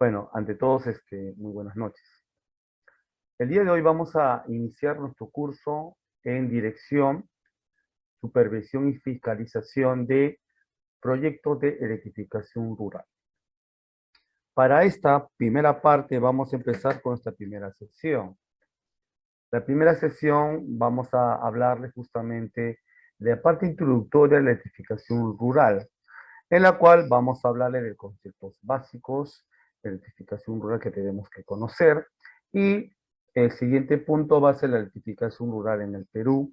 Bueno, ante todos, muy buenas noches. El día de hoy vamos a iniciar nuestro curso en dirección, supervisión y fiscalización de proyectos de electrificación rural. Para esta primera parte vamos a empezar con esta primera sección. La primera sección vamos a hablarles justamente de la parte introductoria de la electrificación rural, en la cual vamos a hablarle de conceptos básicos de electrificación rural que tenemos que conocer. Y el siguiente punto va a ser la electrificación rural en el Perú,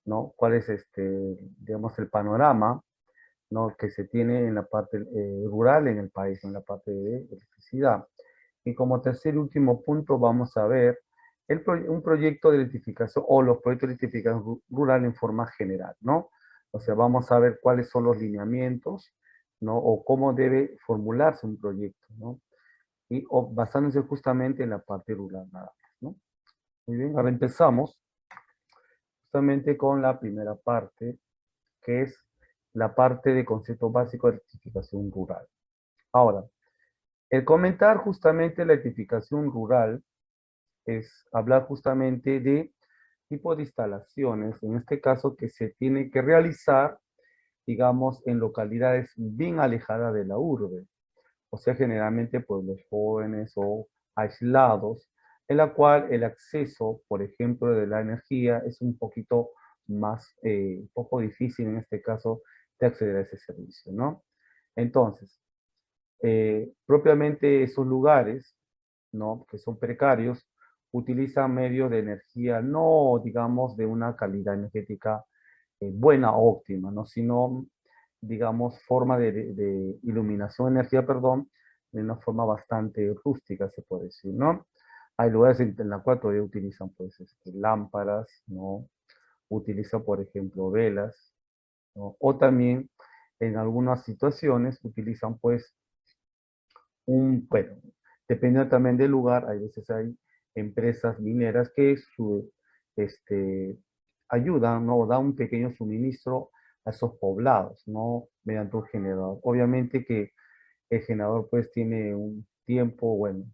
¿no? ¿Cuál es, digamos, el panorama, ¿no?, que se tiene en la parte rural en el país, en la parte de electricidad? Y como tercer y último punto vamos a ver un proyecto de electrificación o los proyectos de electrificación rural en forma general, ¿no? O sea, vamos a ver cuáles son los lineamientos, ¿no? O cómo debe formularse un proyecto, ¿no? Y basándose justamente en la parte rural, nada más, ¿no? Muy bien, ahora empezamos justamente con la primera parte, que es la parte de concepto básico de electrificación rural. Ahora, el comentar justamente la electrificación rural es hablar justamente de tipo de instalaciones, en este caso que se tiene que realizar, digamos, en localidades bien alejadas de la urbe, o sea, generalmente pueblos jóvenes o aislados, en la cual el acceso, por ejemplo, de la energía es un poquito más, un poco difícil en este caso de acceder a ese servicio, ¿no? Entonces, propiamente esos lugares, ¿no?, que son precarios, utilizan medios de energía no, digamos, de una calidad energética buena, óptima, ¿no?, sino, digamos, forma de iluminación, energía, perdón, de una forma bastante rústica, se puede decir, ¿no? Hay lugares en la cual todavía utilizan, pues, lámparas, ¿no? Utilizan, por ejemplo, velas, ¿no? O también, en algunas situaciones, utilizan, pues, bueno, dependiendo también del lugar, hay veces hay empresas mineras que este, ayudan, ¿no?, o dan un pequeño suministro a esos poblados, ¿no?, mediante un generador. Obviamente que el generador pues tiene un tiempo, bueno,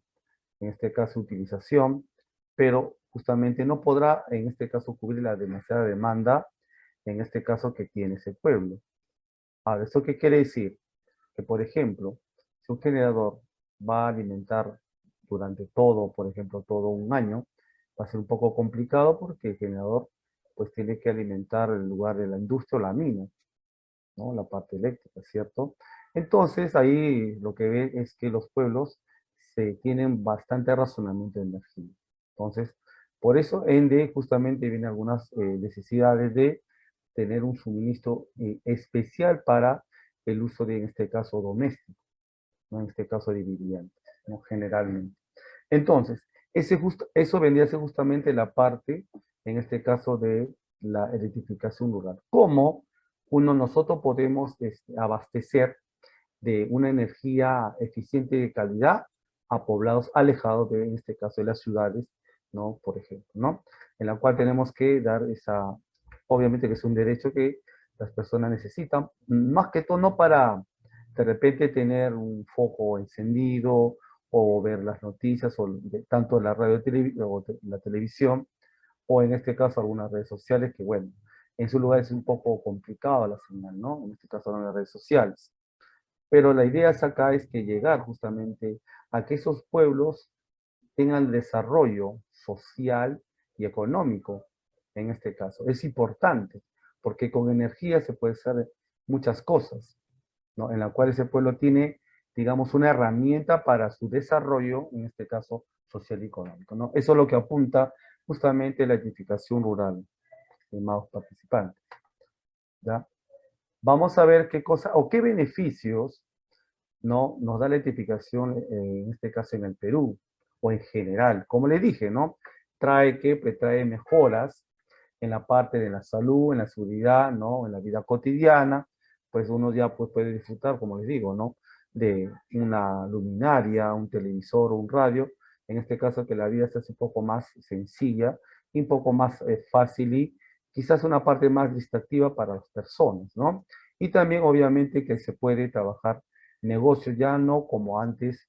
en este caso utilización, pero justamente no podrá en este caso cubrir la demasiada demanda, en este caso que tiene ese pueblo. Ahora, ¿eso qué quiere decir? Que, por ejemplo, si un generador va a alimentar durante todo, por ejemplo, todo un año, va a ser un poco complicado porque el generador pues tiene que alimentar el lugar de la industria o la mina, ¿no?, la parte eléctrica, ¿cierto? Entonces ahí lo que ve es que los pueblos se tienen bastante razonamiento de energía. Entonces, por eso ENDE justamente viene algunas necesidades de tener un suministro especial para el uso de, en este caso, doméstico, ¿no?, en este caso de viviendas, ¿no?, generalmente. Entonces, eso vendría a ser justamente la parte, en este caso, de la electrificación rural. ¿Cómo nosotros podemos abastecer de una energía eficiente y de calidad a poblados alejados de, en este caso, de las ciudades, ¿no?, por ejemplo, ¿no? En la cual tenemos que dar esa, obviamente que es un derecho que las personas necesitan, más que todo no para de repente tener un foco encendido o ver las noticias o tanto la radio o la televisión o en este caso algunas redes sociales que bueno, en su lugar es un poco complicado la señal, ¿no? En este caso en las redes sociales. Pero la idea acá es que llegar justamente a que esos pueblos tengan desarrollo social y económico, en este caso. Es importante, porque con energía se puede hacer muchas cosas, ¿no?, en la cual ese pueblo tiene, digamos, una herramienta para su desarrollo, en este caso, social y económico, ¿no? Eso es lo que apunta justamente la edificación rural, estimados participantes, ¿ya? Vamos a ver qué cosa, o qué beneficios, ¿no?, nos da la electrificación, en este caso en el Perú, o en general. Como le dije, ¿no?, pues trae mejoras en la parte de la salud, en la seguridad, ¿no?, en la vida cotidiana, pues uno ya pues, puede disfrutar, como les digo, ¿no?, de una luminaria, un televisor o un radio, en este caso que la vida se hace un poco más sencilla y un poco más fácil y quizás una parte más distractiva para las personas, ¿no? Y también obviamente que se puede trabajar negocios ya no como antes,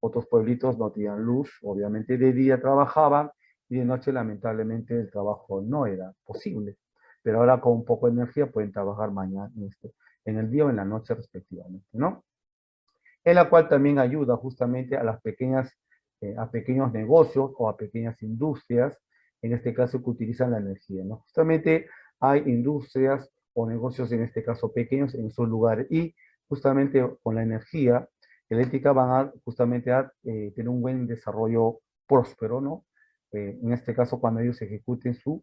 otros pueblitos no tenían luz, obviamente de día trabajaban y de noche lamentablemente el trabajo no era posible. Pero ahora con un poco de energía pueden trabajar mañana, en el día o en la noche respectivamente, ¿no? En la cual también ayuda justamente a las pequeñas, a pequeños negocios o a pequeñas industrias, en este caso que utilizan la energía, ¿no? Justamente hay industrias o negocios, en este caso pequeños, en esos lugares y justamente con la energía eléctrica van a justamente a tener un buen desarrollo próspero, ¿no? En este caso cuando ellos ejecuten su,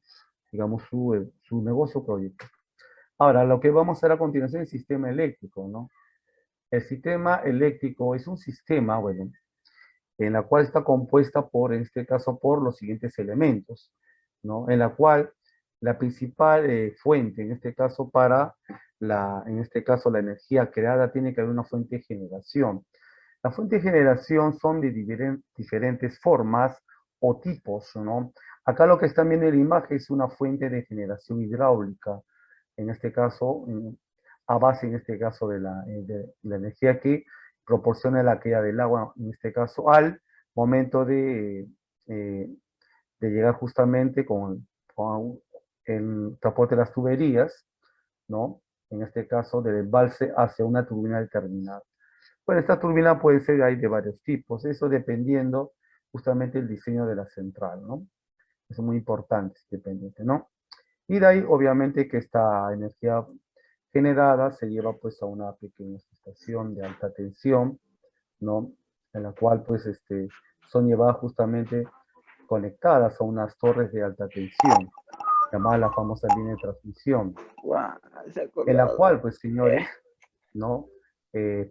digamos, su negocio o proyecto. Ahora, lo que vamos a hacer a continuación es el sistema eléctrico, ¿no? El sistema eléctrico es un sistema, bueno, en la cual está compuesta por, en este caso, por los siguientes elementos, ¿no? En la cual la principal fuente, en este caso, para en este caso, la energía creada, tiene que haber una fuente de generación. La fuente de generación son de diferentes formas o tipos, ¿no? Acá lo que están viendo en la imagen es una fuente de generación hidráulica, en este caso, a base, en este caso, de la energía que proporciona la caída del agua, en este caso, al momento eh, de llegar justamente con el transporte de las tuberías, ¿no? En este caso, del embalse hacia una turbina determinada. Bueno, esta turbina puede ser, hay de varios tipos, eso dependiendo justamente del diseño de la central, ¿no? Eso es muy importante, es dependiente, ¿no? Y de ahí, obviamente, que esta energía generada se lleva pues a una pequeña estación de alta tensión, ¿no? En la cual pues son llevadas justamente conectadas a unas torres de alta tensión, llamada la famosa línea de transmisión, Guau, se ha en la acordado. cual pues señores, ¿no?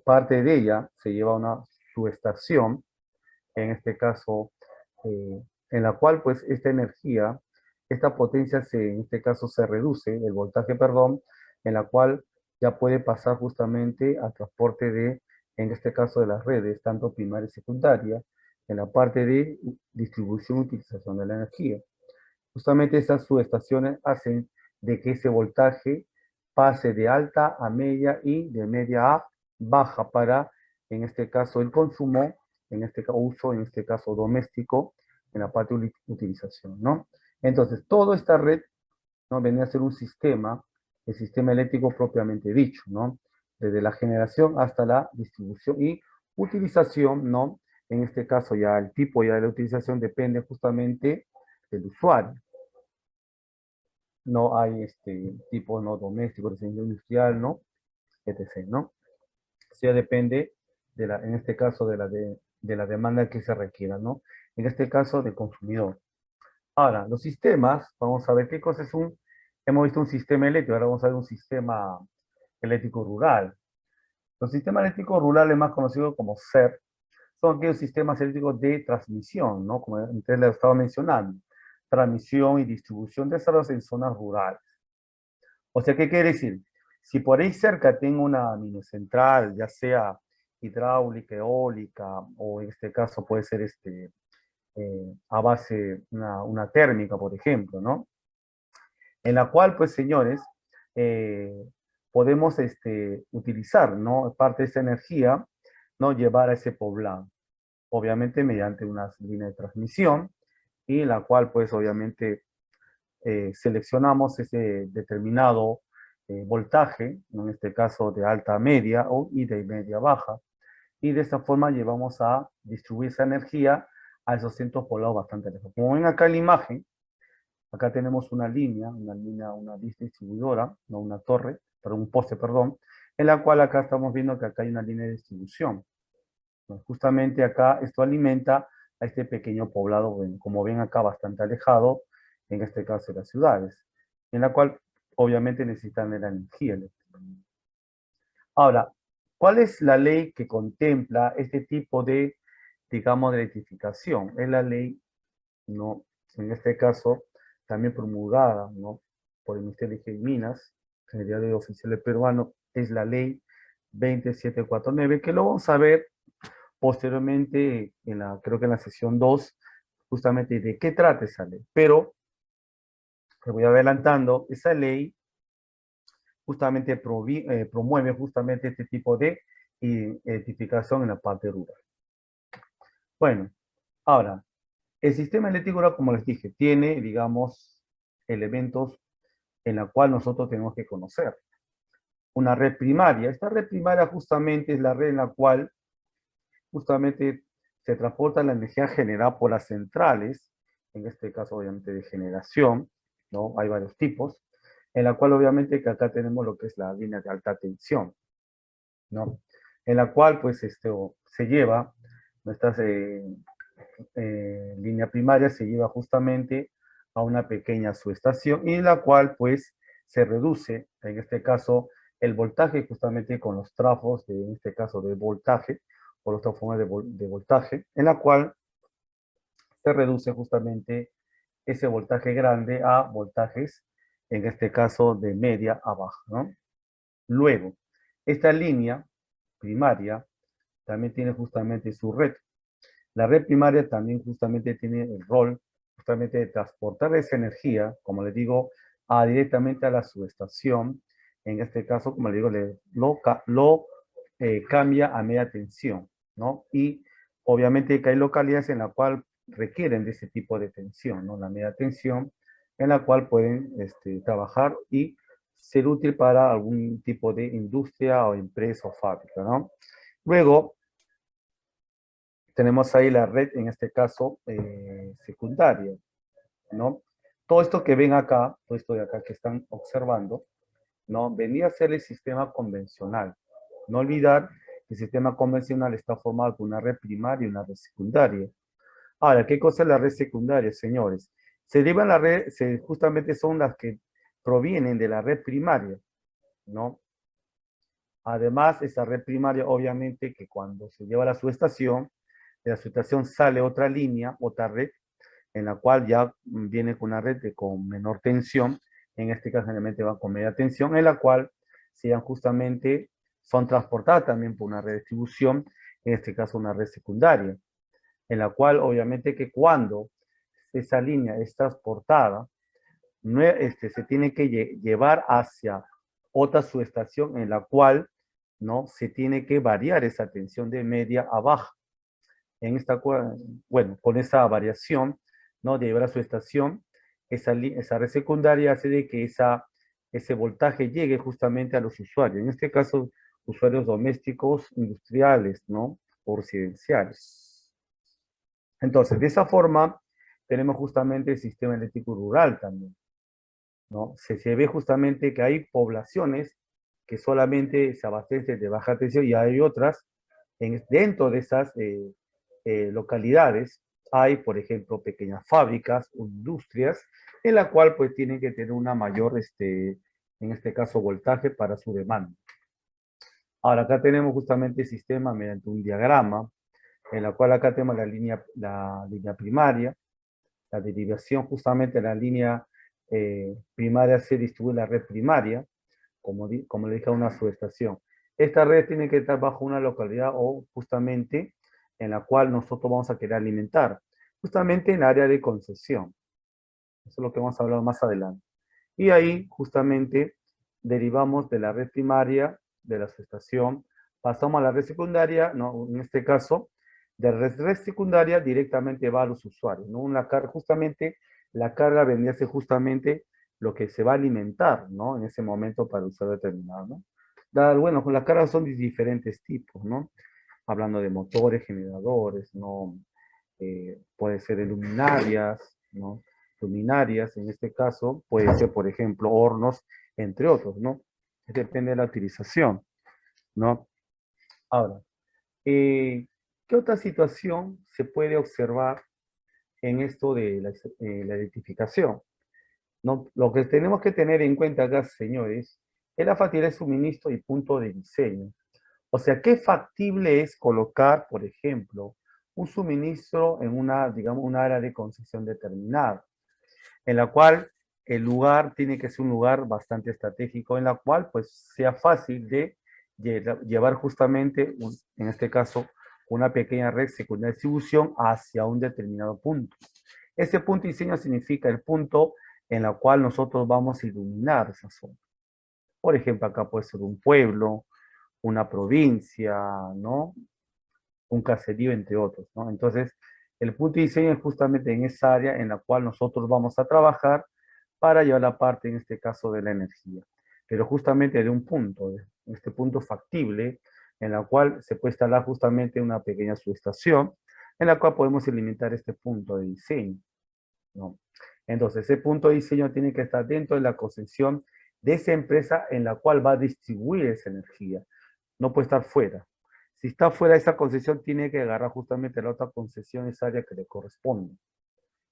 Parte de ella se lleva a una subestación, en este caso, en la cual pues esta energía, esta potencia en este caso se reduce, el voltaje, perdón, en la cual ya puede pasar justamente al transporte de, en este caso de las redes, tanto primaria y secundaria, en la parte de distribución y utilización de la energía. Justamente estas subestaciones hacen de que ese voltaje pase de alta a media y de media a baja para, en este caso, el consumo, en este caso, uso, en este caso, doméstico, en la parte de utilización, ¿no? Entonces, toda esta red, ¿no? Venía a ser un sistema, el sistema eléctrico propiamente dicho, ¿no? Desde la generación hasta la distribución y utilización, ¿no? En este caso ya el tipo ya de la utilización depende justamente del usuario. No hay tipo no doméstico, residencial industrial, ¿no? etc., ¿no? Eso ya depende de en este caso de la demanda que se requiera, ¿no? En este caso del consumidor. Ahora, los sistemas, vamos a ver qué cosa es hemos visto un sistema eléctrico, ahora vamos a ver un sistema eléctrico rural. Los sistemas eléctricos rurales más conocidos como SER son aquellos sistemas eléctricos de transmisión, ¿no? Como antes les estaba mencionando, transmisión y distribución de servicios en zonas rurales. O sea, ¿qué quiere decir? Si por ahí cerca tengo una mini central, ya sea hidráulica, eólica, o en este caso puede ser a base una térmica, por ejemplo, ¿no? En la cual, pues, señores, eh, podemos utilizar, ¿no? Parte de esa energía, ¿no? Llevar a ese poblado, obviamente mediante una línea de transmisión, y la cual, pues, obviamente, seleccionamos ese determinado voltaje, en este caso de alta a media y de media a baja, y de esta forma llevamos a distribuir esa energía a esos centros poblados bastante lejos. Como ven acá en la imagen, acá tenemos una distribuidora, no una torre, pero un poste, perdón, en la cual acá estamos viendo que acá hay una línea de distribución. Pues justamente acá esto alimenta a este pequeño poblado, como ven acá, bastante alejado, en este caso de las ciudades, en la cual obviamente necesitan de la energía eléctrica. Ahora, ¿cuál es la ley que contempla este tipo de, digamos, de electrificación? Es la ley, ¿no? En este caso, también promulgada, ¿no? Por el Ministerio de Minas, en el diario oficial peruano, es la ley 20749, que lo vamos a ver posteriormente, creo que en la sesión 2 justamente de qué trata esa ley. Pero, te voy adelantando, esa ley justamente promueve justamente este tipo de identificación en la parte rural. Bueno, ahora, el sistema eléctrico, como les dije, tiene, digamos, elementos en la cual nosotros tenemos que conocer. Una red primaria. Esta red primaria justamente es la red en la cual justamente se transporta la energía generada por las centrales, en este caso obviamente de generación, ¿no? Hay varios tipos, en la cual obviamente que acá tenemos lo que es la línea de alta tensión, ¿no? En la cual pues se lleva, nuestra línea primaria se lleva justamente a una pequeña subestación y en la cual pues se reduce, en este caso, el voltaje justamente con los trafos, en este caso de voltaje, o los transformadores de voltaje, en la cual se reduce justamente ese voltaje grande a voltajes, en este caso de media a baja, ¿no? Luego, esta línea primaria también tiene justamente su red. La red primaria también justamente tiene el rol justamente de transportar esa energía, como les digo, directamente a la subestación. En este caso, como les digo, lo cambia a media tensión, ¿no? Y obviamente que hay localidades en las cuales requieren de ese tipo de tensión, ¿no? La media tensión, en la cual pueden trabajar y ser útil para algún tipo de industria o empresa o fábrica, ¿no? Luego, tenemos ahí la red, en este caso, secundaria, ¿no? Todo esto que ven acá, todo esto de acá que están observando, ¿no? Venía a ser el sistema convencional. No olvidar que el sistema convencional está formado por una red primaria y una red secundaria. Ahora, ¿qué cosa es la red secundaria, señores? Se llevan la red, justamente son las que provienen de la red primaria, ¿no? Además, esa red primaria, obviamente, que cuando se lleva a la subestación, de la subestación sale otra línea, otra red, en la cual ya viene con una red con menor tensión, en este caso generalmente va con media tensión, en la cual sean justamente, son transportadas también por una red de distribución, en este caso una red secundaria, en la cual obviamente que cuando esa línea es transportada, no, se tiene que llevar hacia otra subestación en la cual no se tiene que variar esa tensión de media a baja. En esta, bueno, con esa variación, ¿no? De llevar a su estación, esa red secundaria hace de que ese voltaje llegue justamente a los usuarios. En este caso, usuarios domésticos, industriales, ¿no? O residenciales. Entonces, de esa forma, tenemos justamente el sistema eléctrico rural también, ¿no? Se ve justamente que hay poblaciones que solamente se abastecen de baja tensión y hay otras dentro de esas localidades hay, por ejemplo, pequeñas fábricas o industrias en la cual pues tienen que tener una mayor, en este caso, voltaje para su demanda. Ahora acá tenemos justamente el sistema mediante un diagrama en la cual acá tenemos la línea primaria, la derivación justamente de la línea primaria se distribuye en la red primaria, como le dije a una subestación. Esta red tiene que estar bajo una localidad o justamente en la cual nosotros vamos a querer alimentar, justamente en el área de concesión. Eso es lo que vamos a hablar más adelante. Y ahí justamente derivamos de la red primaria, de la subestación, pasamos a la red secundaria, ¿no? En este caso, de red secundaria directamente va a los usuarios, ¿no? Justamente la carga vendría a ser justamente lo que se va a alimentar, ¿no? En ese momento para el usuario determinado, ¿no? Bueno, las cargas son de diferentes tipos, ¿no? Hablando de motores, generadores, ¿no? Puede ser de luminarias, ¿no? Luminarias, en este caso, puede ser, por ejemplo, hornos, entre otros, ¿no? Depende de la utilización, ¿no? Ahora, ¿qué otra situación se puede observar en esto de la electrificación? ¿No? Lo que tenemos que tener en cuenta acá, señores, es la facilidad de suministro y punto de diseño. O sea, ¿qué factible es colocar, por ejemplo, un suministro en una, digamos, una área de concesión determinada, en la cual el lugar tiene que ser un lugar bastante estratégico, en la cual pues sea fácil de llevar justamente, en este caso, una pequeña red secundaria de distribución hacia un determinado punto. Ese punto de diseño significa el punto en el cual nosotros vamos a iluminar esa zona. Por ejemplo, acá puede ser un pueblo, una provincia, ¿no? un caserío, entre otros, ¿no? Entonces, el punto de diseño es justamente en esa área en la cual nosotros vamos a trabajar para llevar la parte, en este caso, de la energía. Pero justamente de un punto, de este punto factible, en la cual se puede instalar justamente una pequeña subestación, en la cual podemos alimentar este punto de diseño, ¿no? Entonces, ese punto de diseño tiene que estar dentro de la concesión de esa empresa en la cual va a distribuir esa energía. No puede estar fuera. Si está fuera de esa concesión, tiene que agarrar justamente la otra concesión, esa área que le corresponde.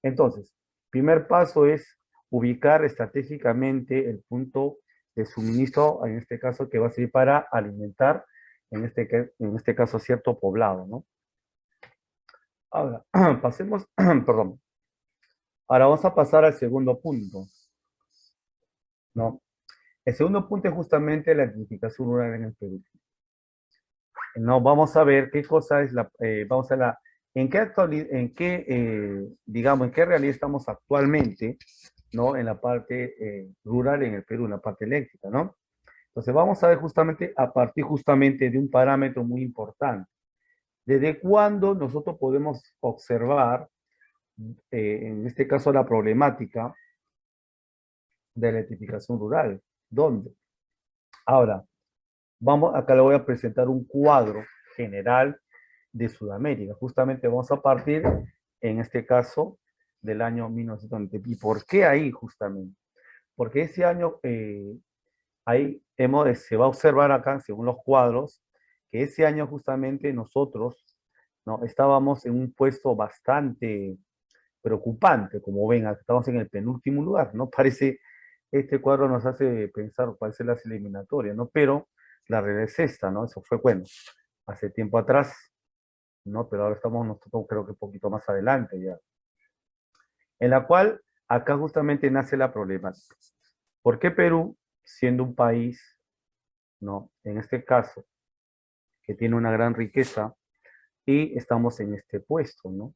Entonces, primer paso es ubicar estratégicamente el punto de suministro, en este caso, que va a servir para alimentar, en este caso, cierto poblado, ¿no? Ahora, pasemos, perdón. Ahora vamos a pasar al segundo punto, ¿no? El segundo punto es justamente la identificación rural en el Perú. No, vamos a ver qué cosa es vamos a la, digamos, en qué realidad estamos actualmente, ¿no? En la parte rural en el Perú, en la parte eléctrica, ¿no? Entonces vamos a ver justamente a partir justamente de un parámetro muy importante. ¿Desde cuándo nosotros podemos observar, en este caso, la problemática de la electrificación rural? ¿Dónde? Ahora, acá le voy a presentar un cuadro general de Sudamérica. Justamente vamos a partir, en este caso, del año 1990. ¿Y por qué ahí justamente? Porque ese año, ahí se va a observar acá, según los cuadros, que ese año justamente nosotros, ¿no? Estábamos en un puesto bastante preocupante, como ven, estamos en el penúltimo lugar, ¿no? Parece, este cuadro nos hace pensar cuál es la eliminatoria, ¿no? Pero la realidad es esta, ¿no? Eso fue, bueno, hace tiempo atrás, ¿no? Pero ahora estamos nosotros creo que un poquito más adelante ya. En la cual acá justamente nace la problemática. ¿Por qué Perú, siendo un país, ¿no? En este caso, que tiene una gran riqueza, y estamos en este puesto, ¿no?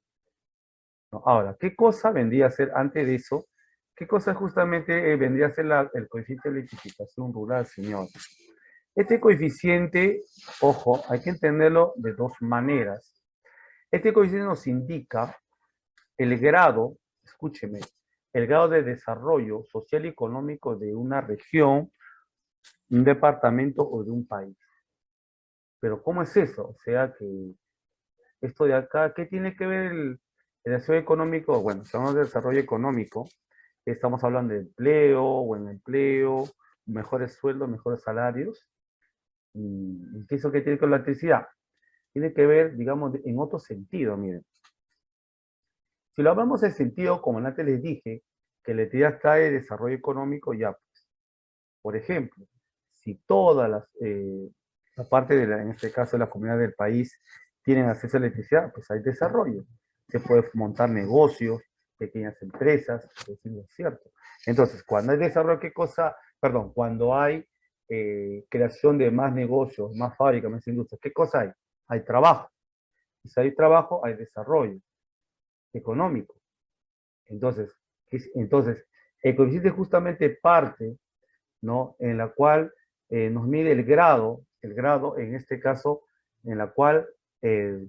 ¿No? Ahora, ¿qué cosa vendría a ser antes de eso? ¿Qué cosa justamente vendría a ser el coeficiente de electrificación rural, señor? Este coeficiente, ojo, hay que entenderlo de dos maneras. Este coeficiente nos indica el grado, escúcheme, el grado de desarrollo social y económico de una región, un departamento o de un país. Pero ¿cómo es eso? O sea que esto de acá, ¿qué tiene que ver el desarrollo económico? Bueno, si hablamos de desarrollo económico, estamos hablando de empleo, buen empleo, mejores sueldos, mejores salarios. ¿Y qué es eso que tiene con la electricidad? Tiene que ver, digamos, en otro sentido, miren. Si lo hablamos en sentido, como antes les dije, que la electricidad trae desarrollo económico, ya, pues, por ejemplo, si todas la parte en este caso, de la comunidad del país tienen acceso a la electricidad, pues hay desarrollo. Se puede montar negocios, pequeñas empresas, es cierto. Entonces, cuando hay desarrollo, ¿qué cosa? Perdón, cuando hay creación de más negocios, más fábricas, más industrias, ¿qué cosa hay? Hay trabajo. Y si hay trabajo, hay desarrollo económico. Entonces, entonces el coeficiente es justamente parte, ¿no? En la cual nos mide el grado en este caso, en la cual eh,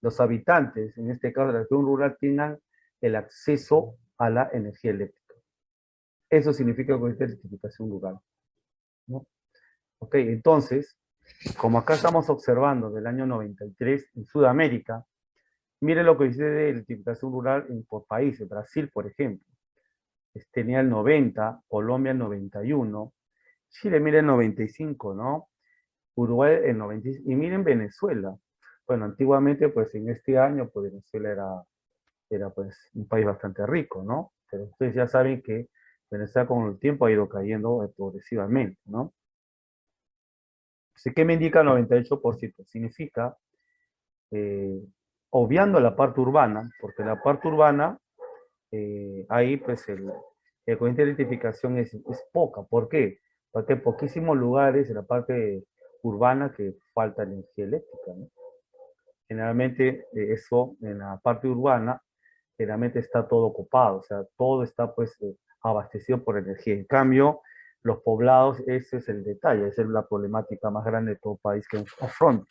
los habitantes, en este caso de la región rural, tengan el acceso a la energía eléctrica. Eso significa el coeficiente de electrificación rural, ¿no? Ok, entonces, como acá estamos observando del año 93 en Sudamérica, mire lo que dice de electrificación rural por países. Brasil, por ejemplo, tenía el 90, Colombia el 91, Chile, miren, el 95, ¿no? Uruguay el 95, y miren Venezuela. Bueno, antiguamente, pues en este año, pues Venezuela era pues un país bastante rico, ¿no? Pero ustedes ya saben que Venezuela con el tiempo ha ido cayendo progresivamente, ¿no? Así que me indica el 98%. Significa, eh, obviando la parte urbana, porque la parte urbana, ahí pues el coeficiente de identificación es poca. ¿Por qué? Porque hay poquísimos lugares en la parte urbana que falta energía eléctrica, ¿no? Generalmente eso en la parte urbana, generalmente está todo ocupado, o sea, todo está pues abastecido por energía. En cambio, los poblados, ese es el detalle, esa es la problemática más grande de todo país que afronta.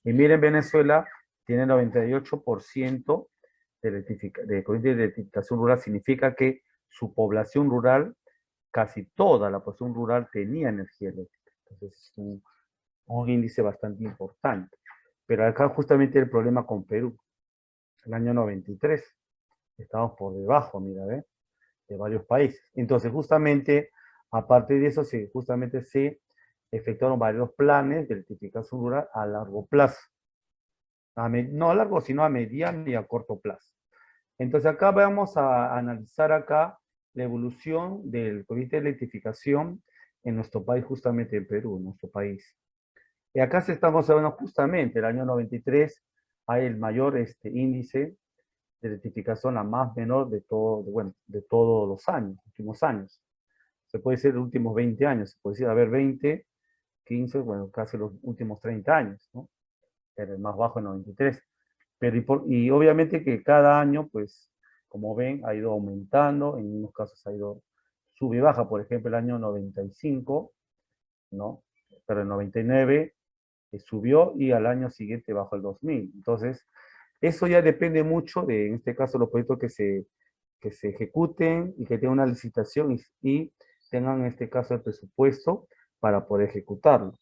Y miren, Venezuela tiene 98% de corriente de electrificación rural, significa que su población rural, casi toda la población rural tenía energía eléctrica. Entonces es un índice bastante importante. Pero acá justamente el problema con Perú, el año 93, estamos por debajo, mira, ¿ve? De varios países. Entonces, justamente, aparte de eso, justamente se efectuaron varios planes de electrificación rural a largo plazo. No a largo, sino a mediano y a corto plazo. Entonces, acá vamos a analizar acá la evolución del cohete de electrificación en nuestro país, justamente en Perú, en nuestro país. Y acá se estamos hablando justamente, el año 93, hay el mayor índice de electrificación, la más menor de todo, bueno, de todos los años, últimos años. Se puede decir los últimos 20 años, se puede decir, a ver, 20, 15, bueno, casi los últimos 30 años, ¿no? Era el más bajo en 93. Pero y obviamente que cada año, pues, como ven, ha ido aumentando, en unos casos ha ido sube y baja, por ejemplo, el año 95, ¿no? Pero el 99 subió y al año siguiente bajó el 2000. Entonces, eso ya depende mucho de, en este caso, los proyectos que se ejecuten y que tengan una licitación y tengan, en este caso, el presupuesto para poder ejecutarlo,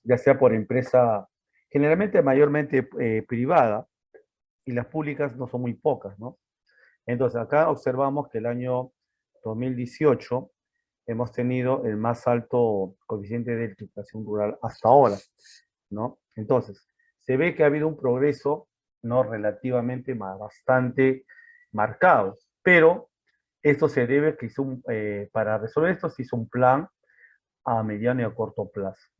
ya sea por empresa, generalmente mayormente privada, y las públicas no son muy pocas, ¿no? Entonces, acá observamos que el año 2018 hemos tenido el más alto coeficiente de electrificación rural hasta ahora, ¿no? Entonces, se ve que ha habido un progreso, ¿no? Relativamente bastante marcado, pero esto se debe a que para resolver esto se hizo un plan a mediano y a corto plazo.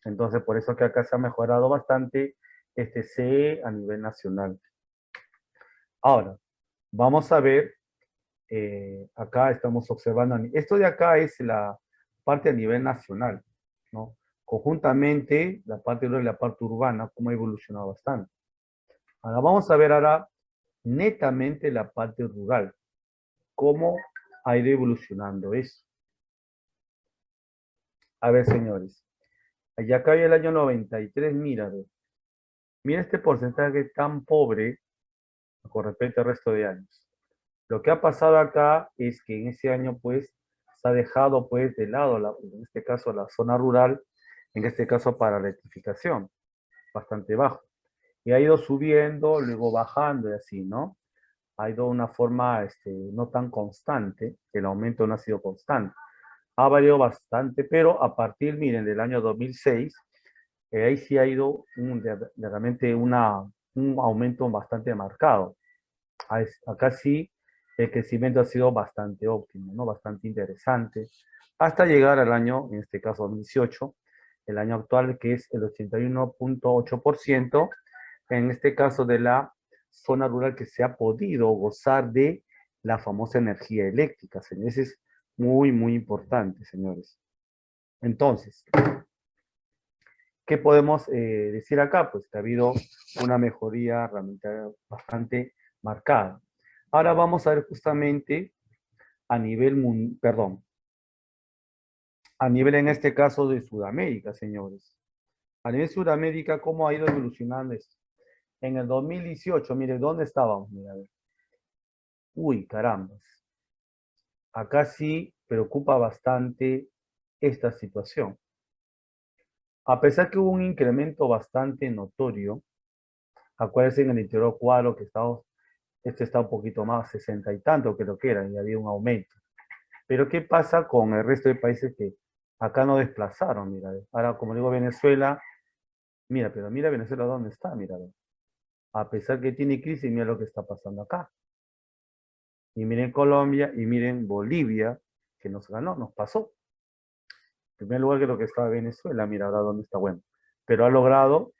Entonces, por eso que acá se ha mejorado bastante este CE a nivel nacional. Ahora, vamos a ver, acá estamos observando, esto de acá es la parte a nivel nacional, ¿no? Conjuntamente, la parte rural y la parte urbana, cómo ha evolucionado bastante. Ahora vamos a ver ahora netamente la parte rural, cómo ha ido evolucionando eso. A ver, señores, allá acá hay el año 93, mira, mira este porcentaje tan pobre con respecto al resto de años. Lo que ha pasado acá es que en ese año, pues, se ha dejado, pues, de lado, en este caso, la zona rural, en este caso para la electrificación, bastante bajo. Y ha ido subiendo, luego bajando y así, ¿no? Ha ido de una forma no tan constante, el aumento no ha sido constante. Ha variado bastante, pero a partir, miren, del año 2006, ahí sí ha ido realmente un aumento bastante marcado. Acá sí el crecimiento ha sido bastante óptimo, ¿no? Bastante interesante, hasta llegar al año, en este caso 2018, el año actual, que es el 81.8%, en este caso de la zona rural que se ha podido gozar de la famosa energía eléctrica, señores. Es muy, muy importante, señores. Entonces, ¿qué podemos decir acá? Pues que ha habido una mejoría realmente bastante marcada. Ahora vamos a ver justamente a nivel, perdón, a nivel en este caso de Sudamérica, señores. A nivel Sudamérica, ¿cómo ha ido evolucionando esto? En el 2018, mire, ¿dónde estábamos? Mira, a ver. Uy, caramba. Acá sí preocupa bastante esta situación. A pesar que hubo un incremento bastante notorio, acuérdense en el interior cuadro que estamos, este está un poquito más, 60 y tanto que lo que era, y había un aumento. Pero ¿qué pasa con el resto de países que acá no desplazaron? Mira, ahora como digo Venezuela, mira, pero mira Venezuela dónde está, mira, a pesar que tiene crisis, mira lo que está pasando acá. Y miren Colombia y miren Bolivia, que nos ganó, nos pasó. En primer lugar que lo que estaba Venezuela, mira ahora dónde está, bueno. Pero ha logrado,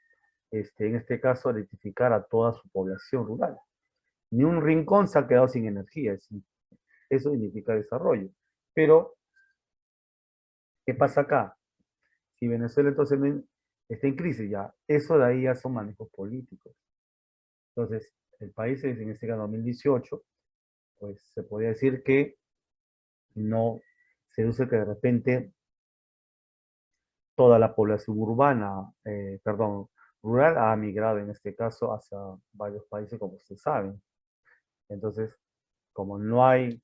en este caso, electrificar a toda su población rural. Ni un rincón se ha quedado sin energía, eso significa desarrollo. Pero, ¿qué pasa acá? Si Venezuela entonces está en crisis ya, eso de ahí ya son manejos políticos. Entonces, el país en este caso 2018, pues se podría decir que no se deduce que de repente toda la población urbana, perdón, rural ha migrado en este caso hacia varios países, como ustedes saben. Entonces, como no hay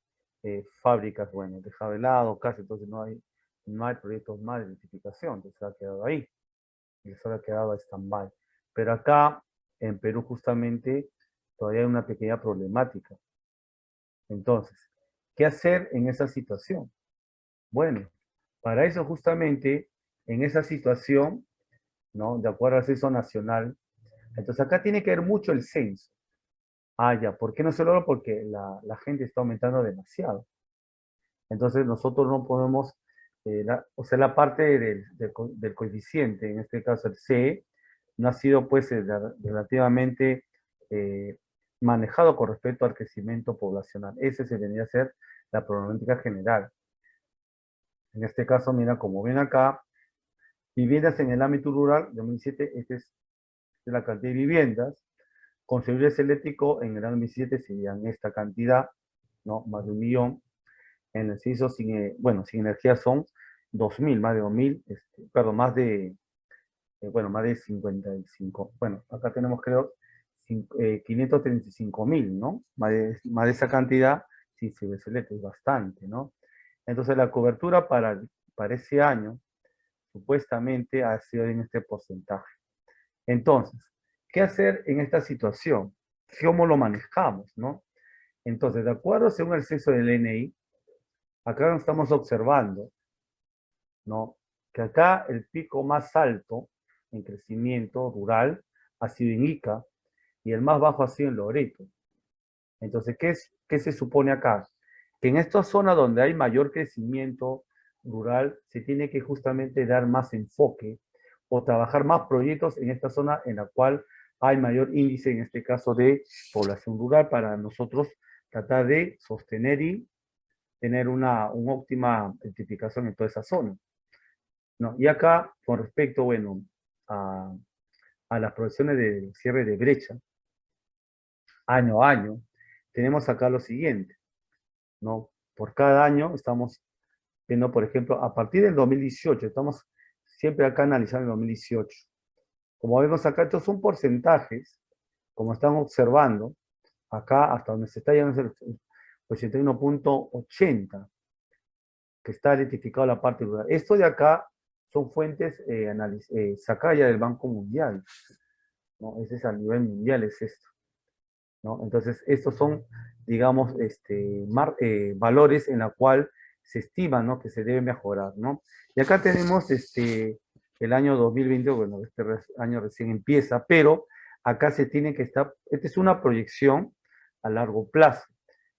fábricas, bueno, dejado de lado casi, entonces no hay proyectos más de electrificación, entonces se ha quedado ahí, y se ha quedado a stand-by. Pero acá, en Perú, justamente, todavía hay una pequeña problemática. Entonces, ¿qué hacer en esa situación? Bueno, para eso justamente, en esa situación, ¿no? De acuerdo al censo nacional, entonces acá tiene que ver mucho el censo. Ah, ya, ¿por qué no se logra? Porque la gente está aumentando demasiado. Entonces nosotros no podemos, o sea, la parte del coeficiente, en este caso el C, no ha sido pues relativamente eh, manejado con respecto al crecimiento poblacional. Ese se vendría a ser la problemática general. En este caso, mira, como ven acá, viviendas en el ámbito rural, 2007, esta es la cantidad de viviendas. Con servicios eléctricos en el año 2007 serían esta cantidad, ¿no? Más de 1.000.000. En el CISO, bueno, sin energía son 2.000, más de 2.000, perdón, más de 55. Bueno, acá tenemos creo 535.000, ¿no? Más de esa cantidad, sí, se ve excelente, es bastante, ¿no? Entonces la cobertura para ese año supuestamente ha sido en este porcentaje. Entonces, ¿qué hacer en esta situación? ¿Cómo lo manejamos, no? Entonces, de acuerdo según el censo del NI, acá nos estamos observando, ¿no? Que acá el pico más alto en crecimiento rural ha sido en Ica y el más bajo ha sido en Loreto. Entonces, ¿qué se supone acá? Que en esta zona donde hay mayor crecimiento rural, se tiene que justamente dar más enfoque o trabajar más proyectos en esta zona en la cual hay mayor índice, en este caso, de población rural, para nosotros tratar de sostener y tener una óptima identificación en toda esa zona, ¿no? Y acá, con respecto, bueno, a, a las proyecciones de cierre de brecha, año a año, tenemos acá lo siguiente, ¿no? Por cada año estamos viendo, por ejemplo, a partir del 2018, estamos siempre acá analizando el 2018. Como vemos acá, estos son porcentajes, como están observando, acá hasta donde se está llegando es el 81.80, que está identificado la parte rural. Esto de acá son fuentes sacadas ya del Banco Mundial, ¿no? Ese es a nivel mundial, es esto, ¿no? Entonces, estos son, digamos, valores en la cual se estima, ¿no? Que se debe mejorar, ¿no? Y acá tenemos el año 2020, bueno, año recién empieza, pero acá se tiene que estar, esta es una proyección a largo plazo.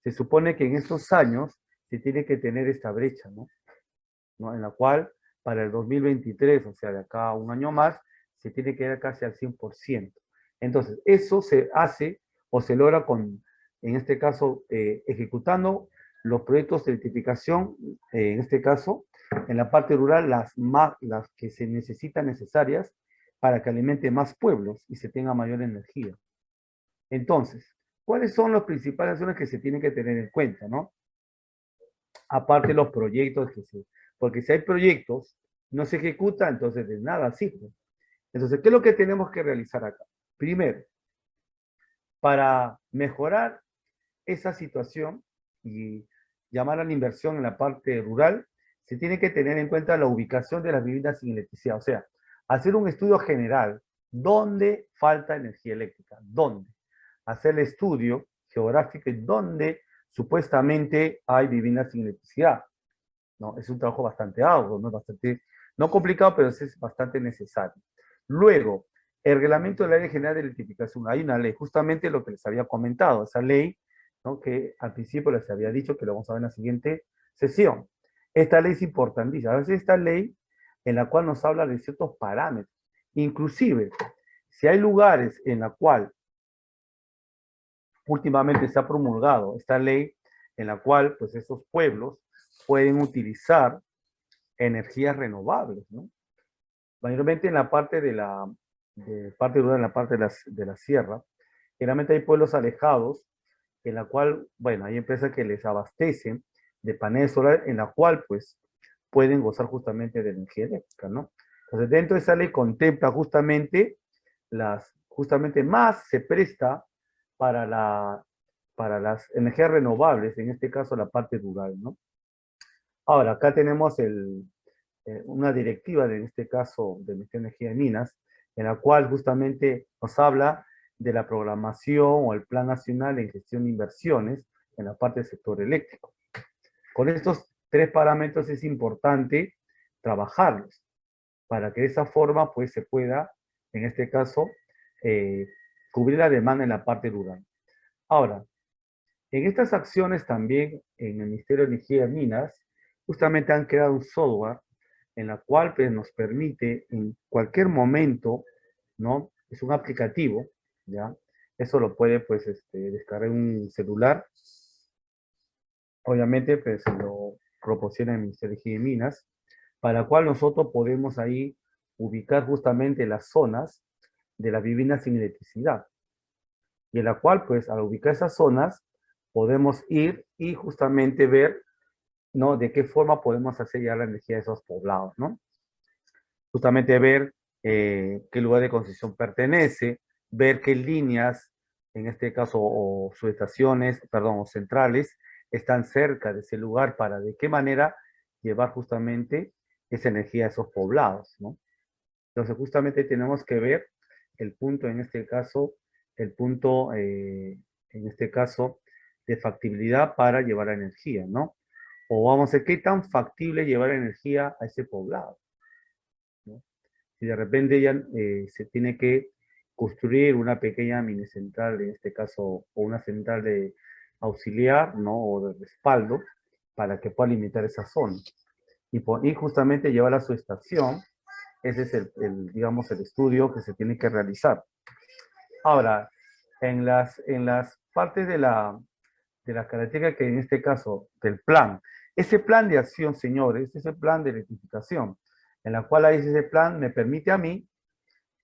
Se supone que en estos años se tiene que tener esta brecha, ¿no? ¿No? En la cual para el 2023, o sea, de acá a un año más, se tiene que ir casi al 100%. Entonces, eso se hace o se logra en este caso, ejecutando los proyectos de electrificación, en este caso, en la parte rural, las que se necesitan necesarias para que alimente más pueblos y se tenga mayor energía. Entonces, ¿cuáles son las principales acciones que se tienen que tener en cuenta, no? Aparte de los proyectos porque si hay proyectos, no se ejecuta, entonces de nada sirve. Entonces, ¿qué es lo que tenemos que realizar acá? Primero, para mejorar esa situación y llamar a la inversión en la parte rural, se tiene que tener en cuenta la ubicación de las viviendas sin electricidad. O sea, hacer un estudio general. ¿Dónde falta energía eléctrica? ¿Dónde? Hacer el estudio geográfico en dónde supuestamente hay viviendas sin electricidad, ¿no? Es un trabajo bastante arduo, ¿no? No complicado, pero es bastante necesario. Luego, el reglamento de la Ley General de Electrificación. Hay una ley, justamente lo que les había comentado, esa ley, ¿no? Que al principio les había dicho que lo vamos a ver en la siguiente sesión. Esta ley es importantísima. A veces esta ley en la cual nos habla de ciertos parámetros. Inclusive, si hay lugares en la cual últimamente se ha promulgado esta ley en la cual pues esos pueblos pueden utilizar energías renovables, ¿no? Mayormente en la parte parte rural, en la parte de la sierra, generalmente hay pueblos alejados en la cual, bueno, hay empresas que les abastecen de paneles solares en la cual pues pueden gozar justamente de energía eléctrica, ¿no? Entonces dentro de esa ley contempla justamente justamente más se presta para para las energías renovables, en este caso la parte rural, ¿no? Ahora, acá tenemos una directiva, en este caso, de Ministerio de Energía y Minas, en la cual justamente nos habla de la programación o el Plan Nacional en Gestión de Inversiones en la parte del sector eléctrico. Con estos tres parámetros es importante trabajarlos para que de esa forma pues se pueda, en este caso, eh, cubrir la demanda en la parte rural. Ahora, en estas acciones también en el Ministerio de Energía y Minas, justamente han creado un software en la cual pues, nos permite en cualquier momento, ¿no? Es un aplicativo, ¿ya? Eso lo puede pues descargar en un celular. Obviamente pues se lo proporciona el Ministerio de Energía y Minas, para la cual nosotros podemos ahí ubicar justamente las zonas de las viviendas sin electricidad. Y en la cual pues al ubicar esas zonas podemos ir y justamente ver, ¿no? De qué forma podemos hacer llegar la energía de esos poblados, ¿no? Justamente ver qué lugar de concesión pertenece, ver qué líneas, en este caso, o subestaciones, perdón, o centrales, están cerca de ese lugar para de qué manera llevar justamente esa energía a esos poblados, ¿no? Entonces, justamente tenemos que ver el punto, en este caso, el punto, en este caso, de factibilidad para llevar la energía, ¿no? O vamos a ver qué tan factible llevar energía a ese poblado, ¿no? Si de repente ya se tiene que construir una pequeña mini central, en este caso, o una central de auxiliar, ¿no? O de respaldo, para que pueda limitar esa zona. Y justamente llevar a su estación, ese es digamos, el estudio que se tiene que realizar. Ahora, en las partes de la característica que en este caso, del plan, ese plan de acción, señores, ese plan de electrificación, en la cual ahí ese plan me permite a mí,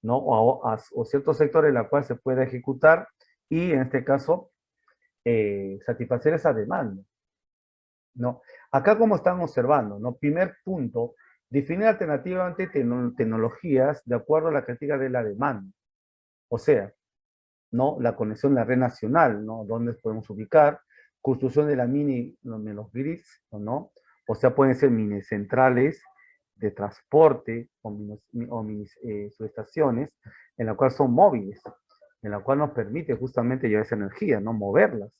¿no? O ciertos sectores en la cual se pueda ejecutar y en este caso satisfacer esa demanda, ¿no? Acá como están observando, ¿no? Primer punto, definir alternativamente tecnologías de acuerdo a la característica de la demanda. O sea, ¿no? La conexión a la red nacional, ¿no? Donde podemos ubicar, construcción de de los grids, ¿no? O sea, pueden ser mini centrales de transporte o mini subestaciones, en la cual son móviles, en la cual nos permite justamente llevar esa energía, ¿no? Moverlas.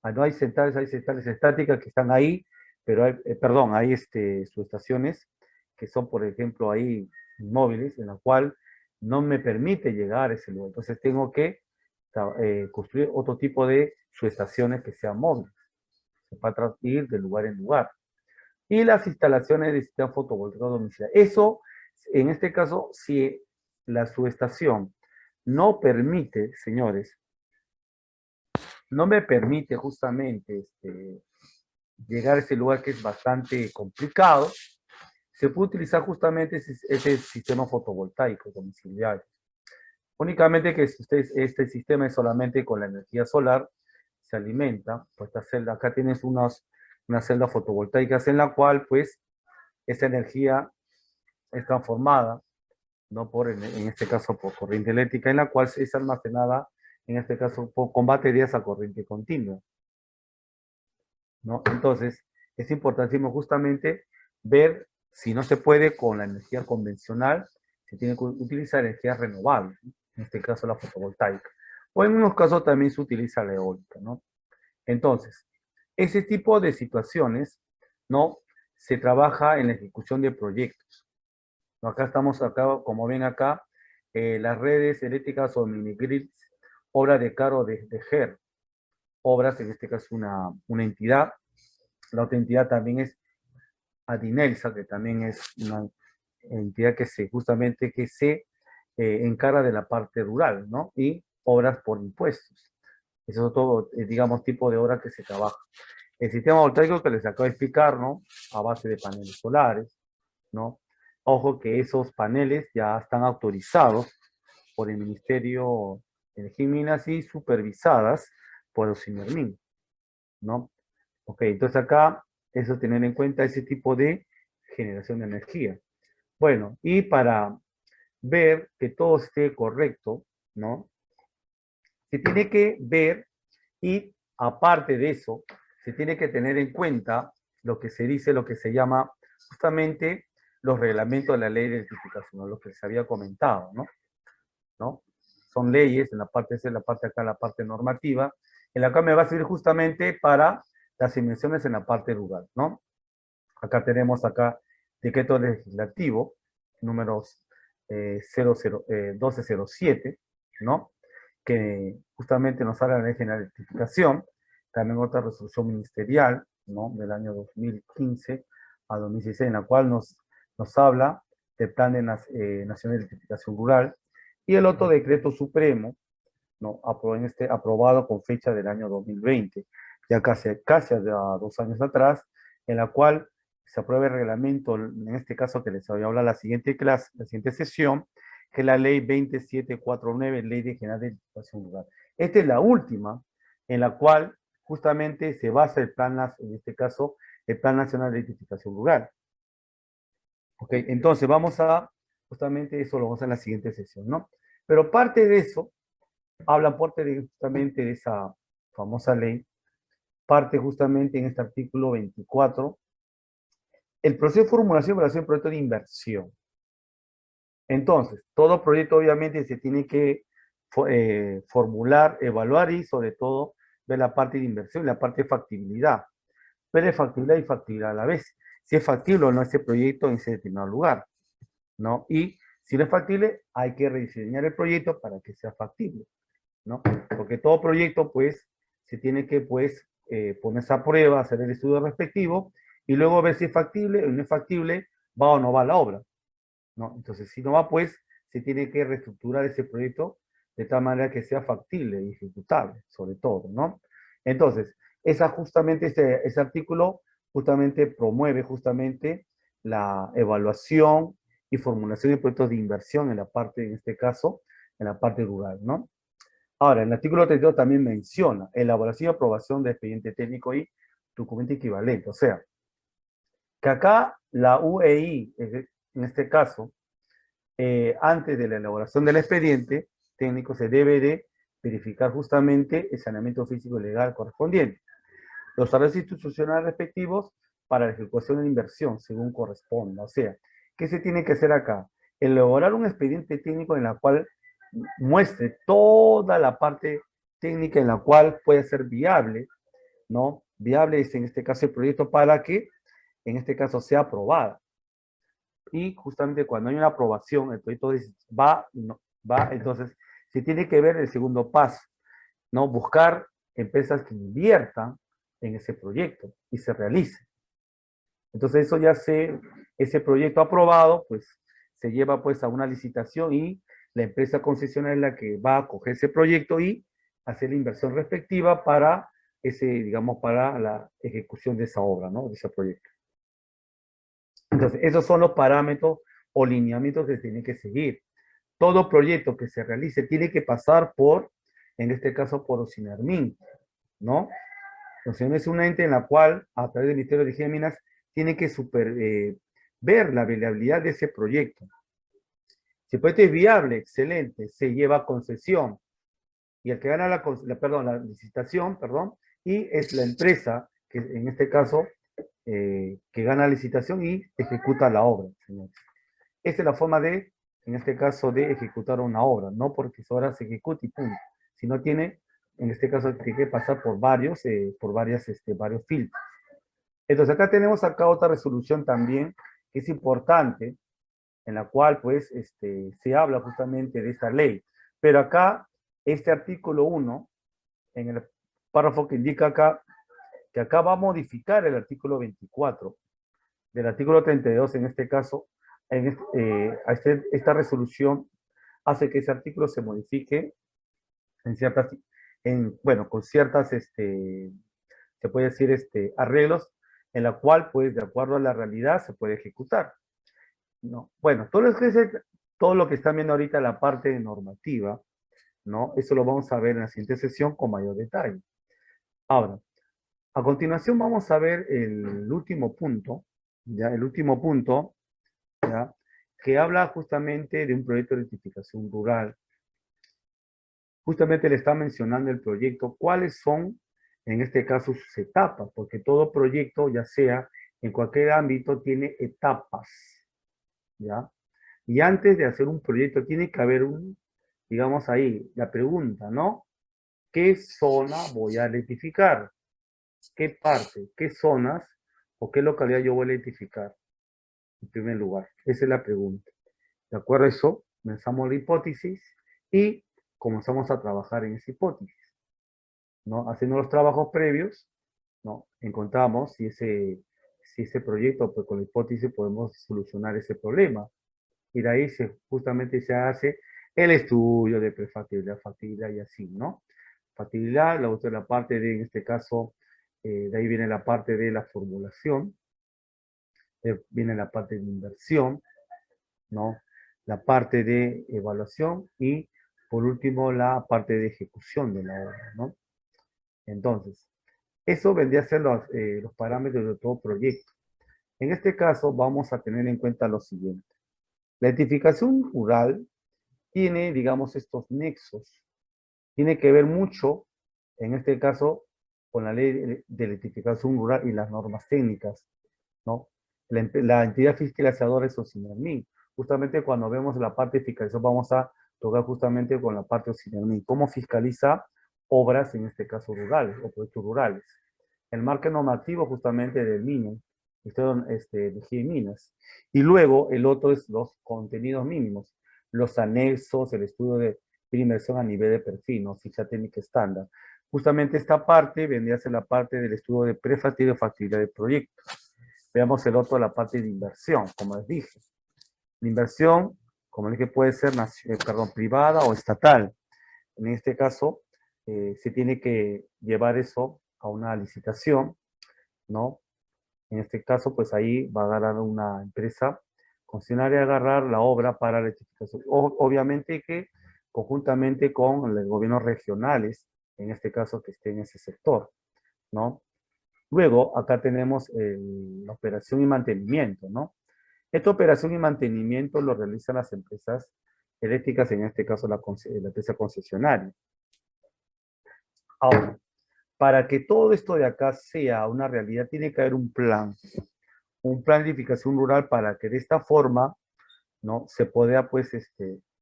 Ah, no hay centrales estáticas que están ahí, pero perdón, hay subestaciones que son, por ejemplo, ahí móviles, en la cual no me permite llegar a ese lugar. Entonces tengo que construir otro tipo de subestaciones que sean móviles, para ir de lugar en lugar. Y las instalaciones de sistema fotovoltaico domiciliario. Eso, en este caso, si la subestación no permite, señores, no me permite justamente llegar a ese lugar que es bastante complicado, se puede utilizar justamente ese sistema fotovoltaico domiciliario. Únicamente que si este sistema es solamente con la energía solar, se alimenta, pues esta celda, acá tienes unas celdas fotovoltaicas en la cual pues esa energía es transformada, no en este caso por corriente eléctrica, en la cual es almacenada, en este caso con baterías a corriente continua, ¿no? Entonces, es importantísimo justamente ver si no se puede con la energía convencional, se tiene que utilizar energías renovables, ¿no? En este caso la fotovoltaica. O en unos casos también se utiliza la eólica, ¿no? Entonces, ese tipo de situaciones, ¿no? Se trabaja en la ejecución de proyectos, ¿no? Acá, como ven acá, las redes eléctricas o minigrids, obra de cargo de GER, obras, en este caso una entidad. La otra entidad también es Adinelsa, que también es una entidad justamente que se encarga de la parte rural, ¿no? Y obras por impuestos. Eso es todo, digamos, tipo de obra que se trabaja. El sistema voltaico que les acabo de explicar, ¿no? A base de paneles solares, ¿no? Ojo que esos paneles ya están autorizados por el Ministerio de Energía y Minas y supervisadas por los CINERMIN, ¿no? Ok, entonces acá, eso tener en cuenta ese tipo de generación de energía. Bueno, y ver que todo esté correcto, ¿no? Se tiene que ver y aparte de eso, se tiene que tener en cuenta lo que se dice, lo que se llama justamente los reglamentos de la ley de identificación, ¿no? Lo que se había comentado, ¿no? ¿No? Son leyes, en la parte esa, en la parte acá, en la parte normativa, en la cual me va a servir justamente para las invenciones en la parte rural, ¿no? Acá tenemos acá decreto legislativo, números 1207, ¿no? Que justamente nos habla de la ley general de identificación, también otra resolución ministerial, ¿no? Del año 2015 a 2016, en la cual nos habla del Plan de Nacional de Identificación Rural, y el otro decreto supremo, ¿no? Aprobado con fecha del año 2020, ya casi a 2 años atrás, en la cual se aprueba el reglamento, en este caso que les voy a hablar la siguiente clase, la siguiente sesión, que es la ley 2749, ley de general de identificación rural. Esta es la última en la cual justamente se basa el plan, en este caso, el Plan Nacional de Identificación Rural. Ok, entonces vamos a, justamente eso lo vamos a hacer en la siguiente sesión, ¿no? Pero parte de eso, habla justamente de esa famosa ley, parte justamente en este artículo 24, el proceso de formulación y evaluación de proyecto de inversión. Entonces, todo proyecto obviamente se tiene que formular, evaluar y sobre todo ver la parte de inversión y la parte de factibilidad. Ver de factibilidad y factibilidad a la vez. Si es factible o no ese proyecto en ese determinado lugar, ¿no? Y si no es factible, hay que rediseñar el proyecto para que sea factible, ¿no? Porque todo proyecto, pues, se tiene que, pues, ponerse a prueba, hacer el estudio respectivo y luego ver si es factible o no es factible, va o no va la obra, ¿no? Entonces, si no va, pues, se tiene que reestructurar ese proyecto de tal manera que sea factible y ejecutable, sobre todo, ¿no? Entonces, justamente ese artículo justamente promueve justamente la evaluación y formulación de proyectos de inversión en la parte, en este caso, en la parte rural, ¿no? Ahora, el artículo 32 también menciona elaboración y aprobación de expediente técnico y documento equivalente. O sea, que acá la UEI, en este caso, antes de la elaboración del expediente técnico, se debe de verificar justamente el saneamiento físico y legal correspondiente. Los servicios institucionales respectivos para la ejecución de la inversión, según corresponda. O sea, ¿qué se tiene que hacer acá? Elaborar un expediente técnico en la cual muestre toda la parte técnica en la cual puede ser viable, ¿no? Viable es en este caso el proyecto para que en este caso sea aprobada. Y justamente cuando hay una aprobación, el proyecto va, no, va, entonces se tiene que ver el segundo paso, ¿no? Buscar empresas que inviertan en ese proyecto y se realice. Entonces eso ese proyecto aprobado, pues se lleva pues a una licitación y la empresa concesionaria es la que va a coger ese proyecto y hacer la inversión respectiva para digamos, para la ejecución de esa obra, ¿no? De ese proyecto. Entonces, esos son los parámetros o lineamientos que se tienen que seguir. Todo proyecto que se realice tiene que pasar por, en este caso, por OCINERMIN, ¿no? OCINERMIN es un ente en la cual, a través del Ministerio de Higiene y Minas, tiene que ver la viabilidad de ese proyecto. Si el proyecto es viable, excelente, se lleva a concesión. Y el que gana la licitación, y es la empresa, que en este caso, que gana la licitación y ejecuta la obra, señores. Esa es la forma de, en este caso, de ejecutar una obra, no porque esa obra se ejecute y punto, sino tiene, en este caso, tiene que pasar por varios filtros. Entonces, acá tenemos otra resolución también, que es importante, en la cual, pues, se habla justamente de esa ley. Pero acá, este artículo 1, en el párrafo que indica acá, que acá va a modificar el artículo 24, del artículo 32, en este caso, esta resolución hace que ese artículo se modifique en ciertas, bueno, con ciertas, se puede decir, arreglos, en la cual, pues, de acuerdo a la realidad, se puede ejecutar, ¿no? Bueno, todo lo que están viendo ahorita, la parte normativa, ¿no? Eso lo vamos a ver en la siguiente sesión con mayor detalle. Ahora, a continuación vamos a ver el último punto, ¿ya? El último punto, ¿ya? que habla justamente de un proyecto de electrificación rural. Justamente le está mencionando el proyecto, cuáles son, en este caso, sus etapas, porque todo proyecto, ya sea en cualquier ámbito, tiene etapas, ¿ya? Y antes de hacer un proyecto, tiene que haber digamos ahí, la pregunta, ¿no? ¿Qué zona voy a electrificar? ¿Qué parte, qué zonas o qué localidad yo voy a electrificar? En primer lugar, esa es la pregunta. De acuerdo a eso, pensamos la hipótesis y comenzamos a trabajar en esa hipótesis, ¿no? Haciendo los trabajos previos, ¿no? Encontramos si ese proyecto, pues con la hipótesis podemos solucionar ese problema. Y de ahí justamente se hace el estudio de prefactibilidad, factibilidad y así, ¿no? Factibilidad, la otra la parte de, en este caso, de ahí viene la parte de la formulación, viene la parte de inversión, ¿no? La parte de evaluación y, por último, la parte de ejecución de la obra, ¿no? Entonces, eso vendría a ser los parámetros de todo proyecto. En este caso, vamos a tener en cuenta lo siguiente. La edificación rural tiene, digamos, estos nexos. Tiene que ver mucho, en este caso, con la ley de electrificación rural y las normas técnicas, ¿no? La entidad fiscalizadora es Ocinermin. Justamente cuando vemos la parte de fiscalización vamos a tocar justamente con la parte de Ocinermin. ¿Cómo fiscaliza obras, en este caso rurales, o proyectos rurales? El marco normativo justamente del MINE, de GIMINAS. Y luego el otro es los contenidos mínimos, los anexos, el estudio de inversión a nivel de perfil, ¿no? Ficha técnica estándar. Justamente esta parte vendría a ser la parte del estudio de prefactibilidad y factibilidad del proyecto. Veamos el otro, la parte de inversión, como les dije. La inversión, como les dije, puede ser privada o estatal. En este caso, se tiene que llevar eso a una licitación, ¿no? En este caso, pues ahí va a agarrar una empresa concesionaria a agarrar la obra para la electrificación. Obviamente que conjuntamente con los gobiernos regionales, en este caso que esté en ese sector, ¿no? Luego, acá tenemos la operación y mantenimiento, ¿no? Esta operación y mantenimiento lo realizan las empresas eléctricas, en este caso la empresa concesionaria. Ahora, para que todo esto de acá sea una realidad, tiene que haber un plan de edificación rural para que de esta forma, ¿no? Se pueda, pues,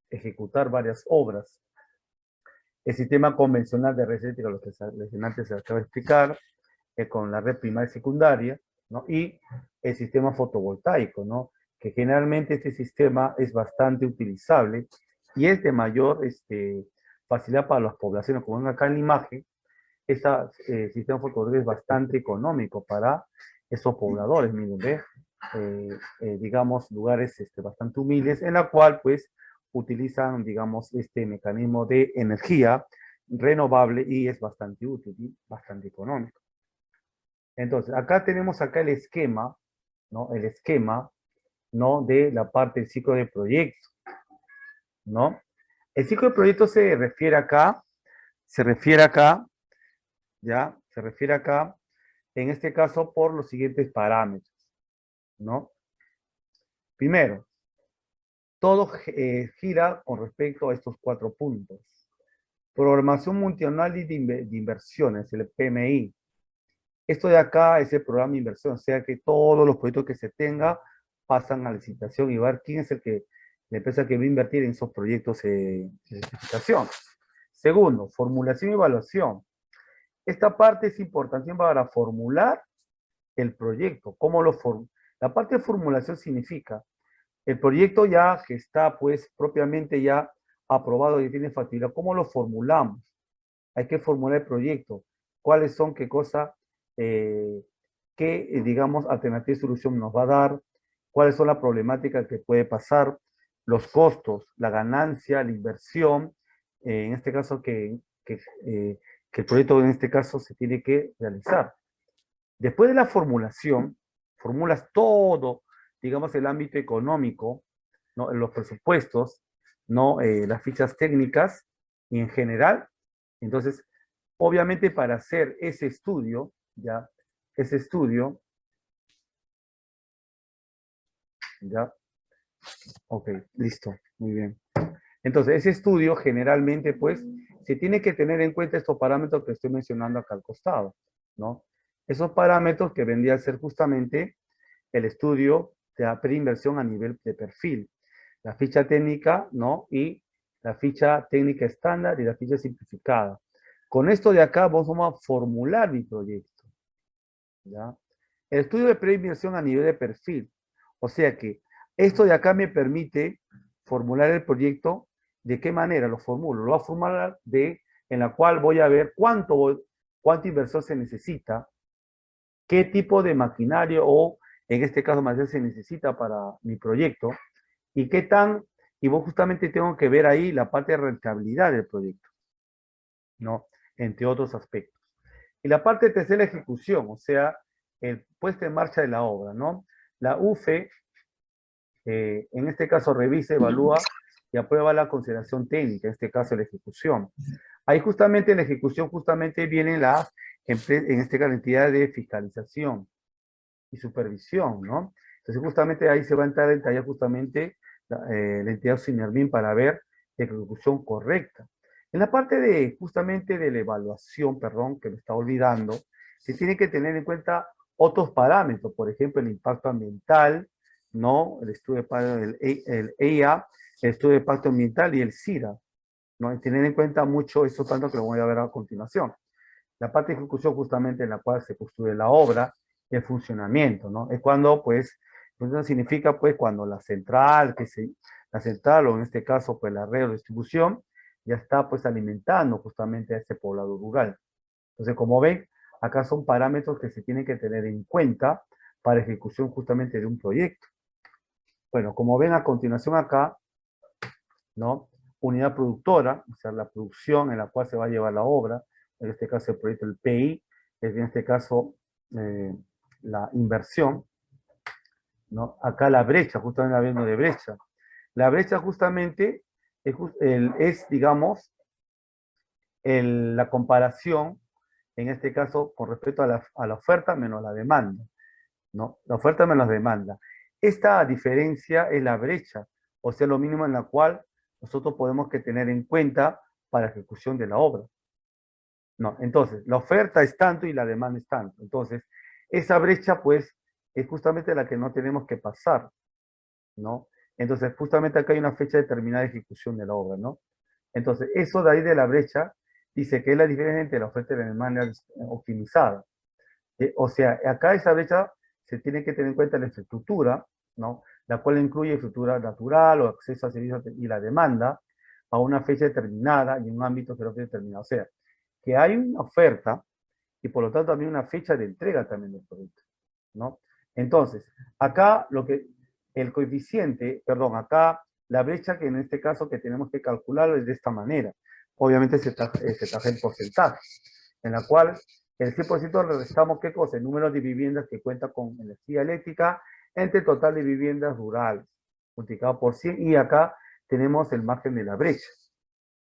ejecutar varias obras. El sistema convencional de red eléctrica, lo que antes se acaba de explicar, con la red primaria y secundaria, ¿no? Y el sistema fotovoltaico, ¿no? Que generalmente este sistema es bastante utilizable y es de mayor facilidad para las poblaciones. Como ven acá en la imagen, este sistema fotovoltaico es bastante económico para esos pobladores, miren, ¿ve? Digamos, lugares bastante humildes, en la cual, pues, utilizan, digamos, este mecanismo de energía renovable y es bastante útil y bastante económico. Entonces, acá tenemos acá el esquema, ¿no? El esquema, ¿no? De la parte del ciclo de proyecto, ¿no? El ciclo de proyecto se refiere acá, ¿ya? Se refiere acá, en este caso, por los siguientes parámetros, ¿no? Primero, todo gira con respecto a estos 4 puntos. Programación multianual de inversiones, el PMI. Esto de acá es el programa de inversión, o sea que todos los proyectos que se tenga pasan a licitación y ver quién es la empresa que va a invertir en esos proyectos de licitación. Segundo, formulación y evaluación. Esta parte es importante para formular el proyecto. La parte de formulación significa el proyecto ya que está pues propiamente ya aprobado y tiene factibilidad. ¿Cómo lo formulamos? Hay que formular el proyecto. ¿Cuáles son, qué cosa, digamos, alternativa de solución nos va a dar? ¿Cuáles son las problemáticas que puede pasar? Los costos, la ganancia, la inversión, en este caso que el proyecto en este caso se tiene que realizar. Después de la formulación, formulas todo, digamos, el ámbito económico, ¿no? Los presupuestos, ¿no? Las fichas técnicas y en general. Entonces, obviamente para hacer ese estudio, ¿ya? Ese estudio, ¿ya? Ok, listo, muy bien. Entonces, ese estudio generalmente, pues, se tiene que tener en cuenta estos parámetros que estoy mencionando acá al costado, ¿no? Esos parámetros que vendría a ser justamente el estudio de la preinversión a nivel de perfil, la ficha técnica, ¿no? Y la ficha técnica estándar y la ficha simplificada. Con esto de acá vamos a formular mi proyecto, ¿ya? El estudio de preinversión a nivel de perfil. O sea que esto de acá me permite formular el proyecto. ¿De qué manera lo formulo? Lo voy a formular en la cual voy a ver cuánto inversor se necesita, qué tipo de maquinario o, en este caso, material se necesita para mi proyecto y qué tan, y vos justamente tengo que ver ahí la parte de rentabilidad del proyecto, ¿no? Entre otros aspectos. Y la parte tercera, ejecución, o sea, el puesta en marcha de la obra, ¿no? La UFE, en este caso, revisa, evalúa y aprueba la consideración técnica, en este caso, la ejecución. Ahí justamente en la ejecución justamente vienen las, en este caso, la entidad de fiscalización y supervisión, ¿no? Entonces justamente ahí se va a entrar en detalle justamente la entidad Sinermin para ver la ejecución correcta. En la parte de justamente de la evaluación, perdón, que me está olvidando, se tiene que tener en cuenta otros parámetros, por ejemplo, el impacto ambiental, ¿no? El estudio el EIA, el estudio de impacto ambiental y el CIRA, ¿no? Y tener en cuenta mucho eso tanto que lo voy a ver a continuación. La parte de ejecución justamente en la cual se construye la obra, el funcionamiento, ¿no? Es cuando, pues, eso significa, pues, cuando la central, o en este caso, pues, la red de distribución, ya está, pues, alimentando justamente a este poblado rural. Entonces, como ven, acá son parámetros que se tienen que tener en cuenta para ejecución justamente de un proyecto. Bueno, como ven a continuación acá, ¿no? Unidad productora, o sea, la producción en la cual se va a llevar la obra, en este caso el proyecto del PI, es en este caso eh, la inversión, ¿no? Acá la brecha, justamente hablando de brecha. La brecha justamente es digamos, la comparación, en este caso, con respecto a la oferta menos la demanda, ¿no? La oferta menos la demanda. Esta diferencia es la brecha, o sea, lo mínimo en la cual nosotros podemos que tener en cuenta para ejecución de la obra. No, entonces, la oferta es tanto y la demanda es tanto. Entonces, esa brecha, pues, es justamente la que no tenemos que pasar, ¿no? Entonces, justamente acá hay una fecha determinada de ejecución de la obra, ¿no? Entonces, eso de ahí de la brecha dice que es la diferencia entre la oferta y la demanda optimizada. O sea, acá esa brecha se tiene que tener en cuenta la infraestructura, ¿no? La cual incluye infraestructura natural o acceso a servicios y la demanda a una fecha determinada y en un ámbito geográfico determinado. O sea, que hay una oferta y por lo tanto también una fecha de entrega también del producto, ¿no? Entonces, acá el coeficiente, perdón, acá la brecha que en este caso que tenemos que calcular es de esta manera. Obviamente se traje el porcentaje, en la cual el 100% le restamos, ¿qué cosa? El número de viviendas que cuenta con energía eléctrica entre el total de viviendas rurales, multiplicado por 100, y acá tenemos el margen de la brecha,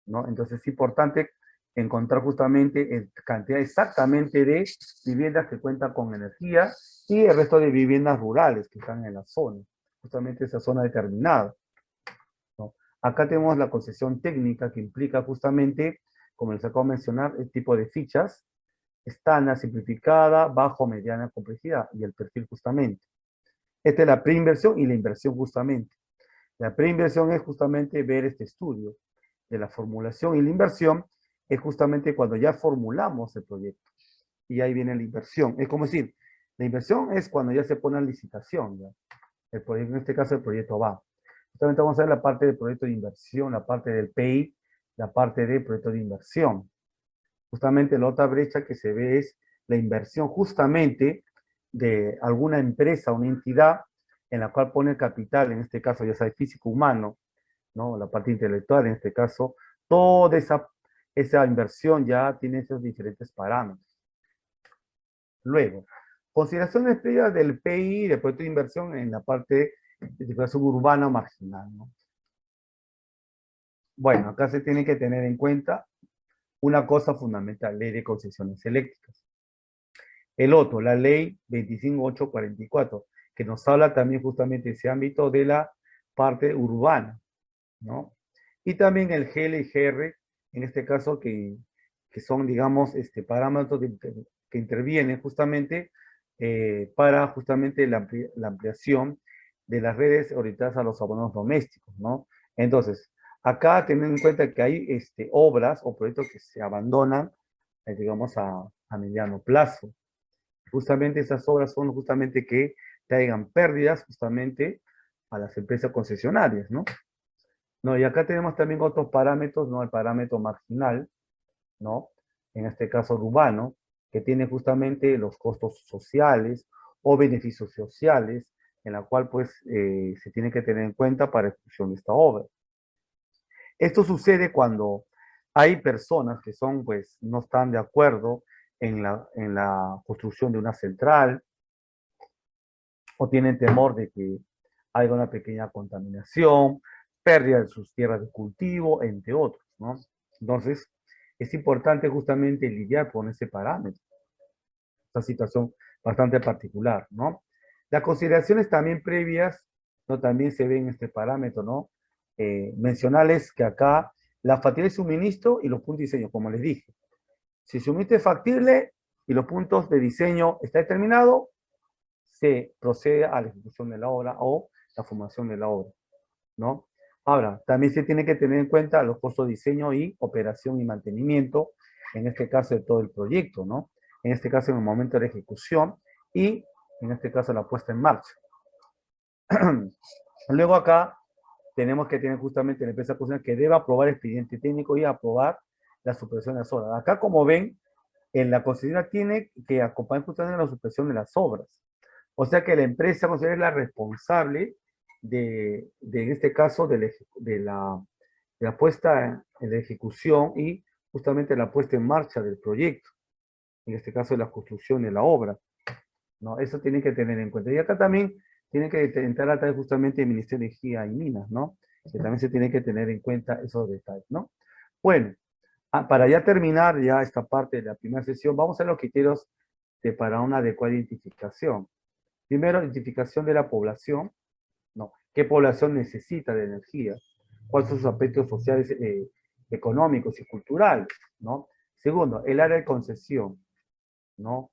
¿no? Entonces es importante encontrar justamente la cantidad exactamente de viviendas que cuentan con energía y el resto de viviendas rurales que están en la zona, justamente esa zona determinada, ¿no? Acá tenemos la concesión técnica que implica justamente, como les acabo de mencionar, el tipo de fichas, estándar, simplificada, bajo, mediana complejidad y el perfil justamente. Esta es la preinversión y la inversión justamente. La preinversión es justamente ver este estudio de la formulación y la inversión es justamente cuando ya formulamos el proyecto. Y ahí viene la inversión. Es como decir, la inversión es cuando ya se pone en licitación. ¿Ya? El proyecto, en este caso, el proyecto va. Justamente vamos a ver la parte del proyecto de inversión, la parte del PI, la parte del proyecto de inversión. Justamente la otra brecha que se ve es la inversión justamente de alguna empresa, una entidad en la cual pone capital, en este caso ya sea físico humano, ¿no? La parte intelectual, en este caso, toda esa inversión ya tiene esos diferentes parámetros. Luego, consideraciones previas del PI, del proyecto de inversión en la parte de situación urbana o marginal, ¿no? Bueno, acá se tiene que tener en cuenta una cosa fundamental, ley de concesiones eléctricas. El otro, la ley 25844, que nos habla también justamente de ese ámbito de la parte urbana, ¿no? Y también el GL y GR, en este caso, que son, digamos, parámetros que intervienen justamente para justamente la ampliación de las redes orientadas a los abonados domésticos, ¿no? Entonces, acá tener en cuenta que hay obras o proyectos que se abandonan, digamos, a mediano plazo. Justamente esas obras son justamente que traigan pérdidas justamente a las empresas concesionarias, ¿no? No, y acá tenemos también otros parámetros, ¿no? El parámetro marginal, ¿no? En este caso urbano, que tiene justamente los costos sociales o beneficios sociales, en la cual pues se tiene que tener en cuenta para ejecución de esta obra. Esto sucede cuando hay personas que son pues no están de acuerdo en la construcción de una central o tienen temor de que haya una pequeña contaminación, pérdida de sus tierras de cultivo, entre otros, ¿no? Entonces, es importante justamente lidiar con ese parámetro, esta situación bastante particular, ¿no? Las consideraciones también previas, ¿no? También se ven en este parámetro, ¿no? Mencionarles que acá la factibilidad de suministro y los puntos de diseño, como les dije. Si el suministro es factible y los puntos de diseño está determinado, se procede a la ejecución de la obra o la formación de la obra, ¿no? Ahora, también se tiene que tener en cuenta los costos de diseño y operación y mantenimiento, en este caso de todo el proyecto, ¿no? En este caso en el momento de la ejecución y en este caso la puesta en marcha. Luego acá tenemos que tener justamente la empresa que debe aprobar el expediente técnico y aprobar la supresión de las obras. Acá, como ven, en la concesionaria tiene que acompañar justamente la supresión de las obras. O sea que la empresa considera la responsable en este caso, de la puesta en la ejecución y justamente la puesta en marcha del proyecto, en este caso de la construcción de la obra, ¿no? Eso tienen que tener en cuenta. Y acá también tienen que entrar a través justamente del Ministerio de Energía y Minas, ¿no? Que también se tiene que tener en cuenta esos detalles, ¿no? Bueno, para ya terminar ya esta parte de la primera sesión, vamos a los criterios para una adecuada identificación. Primero, identificación de la población, ¿no? ¿Qué población necesita de energía? ¿Cuáles son sus aspectos sociales, económicos y culturales? ¿No? Segundo, el área de concesión, ¿no?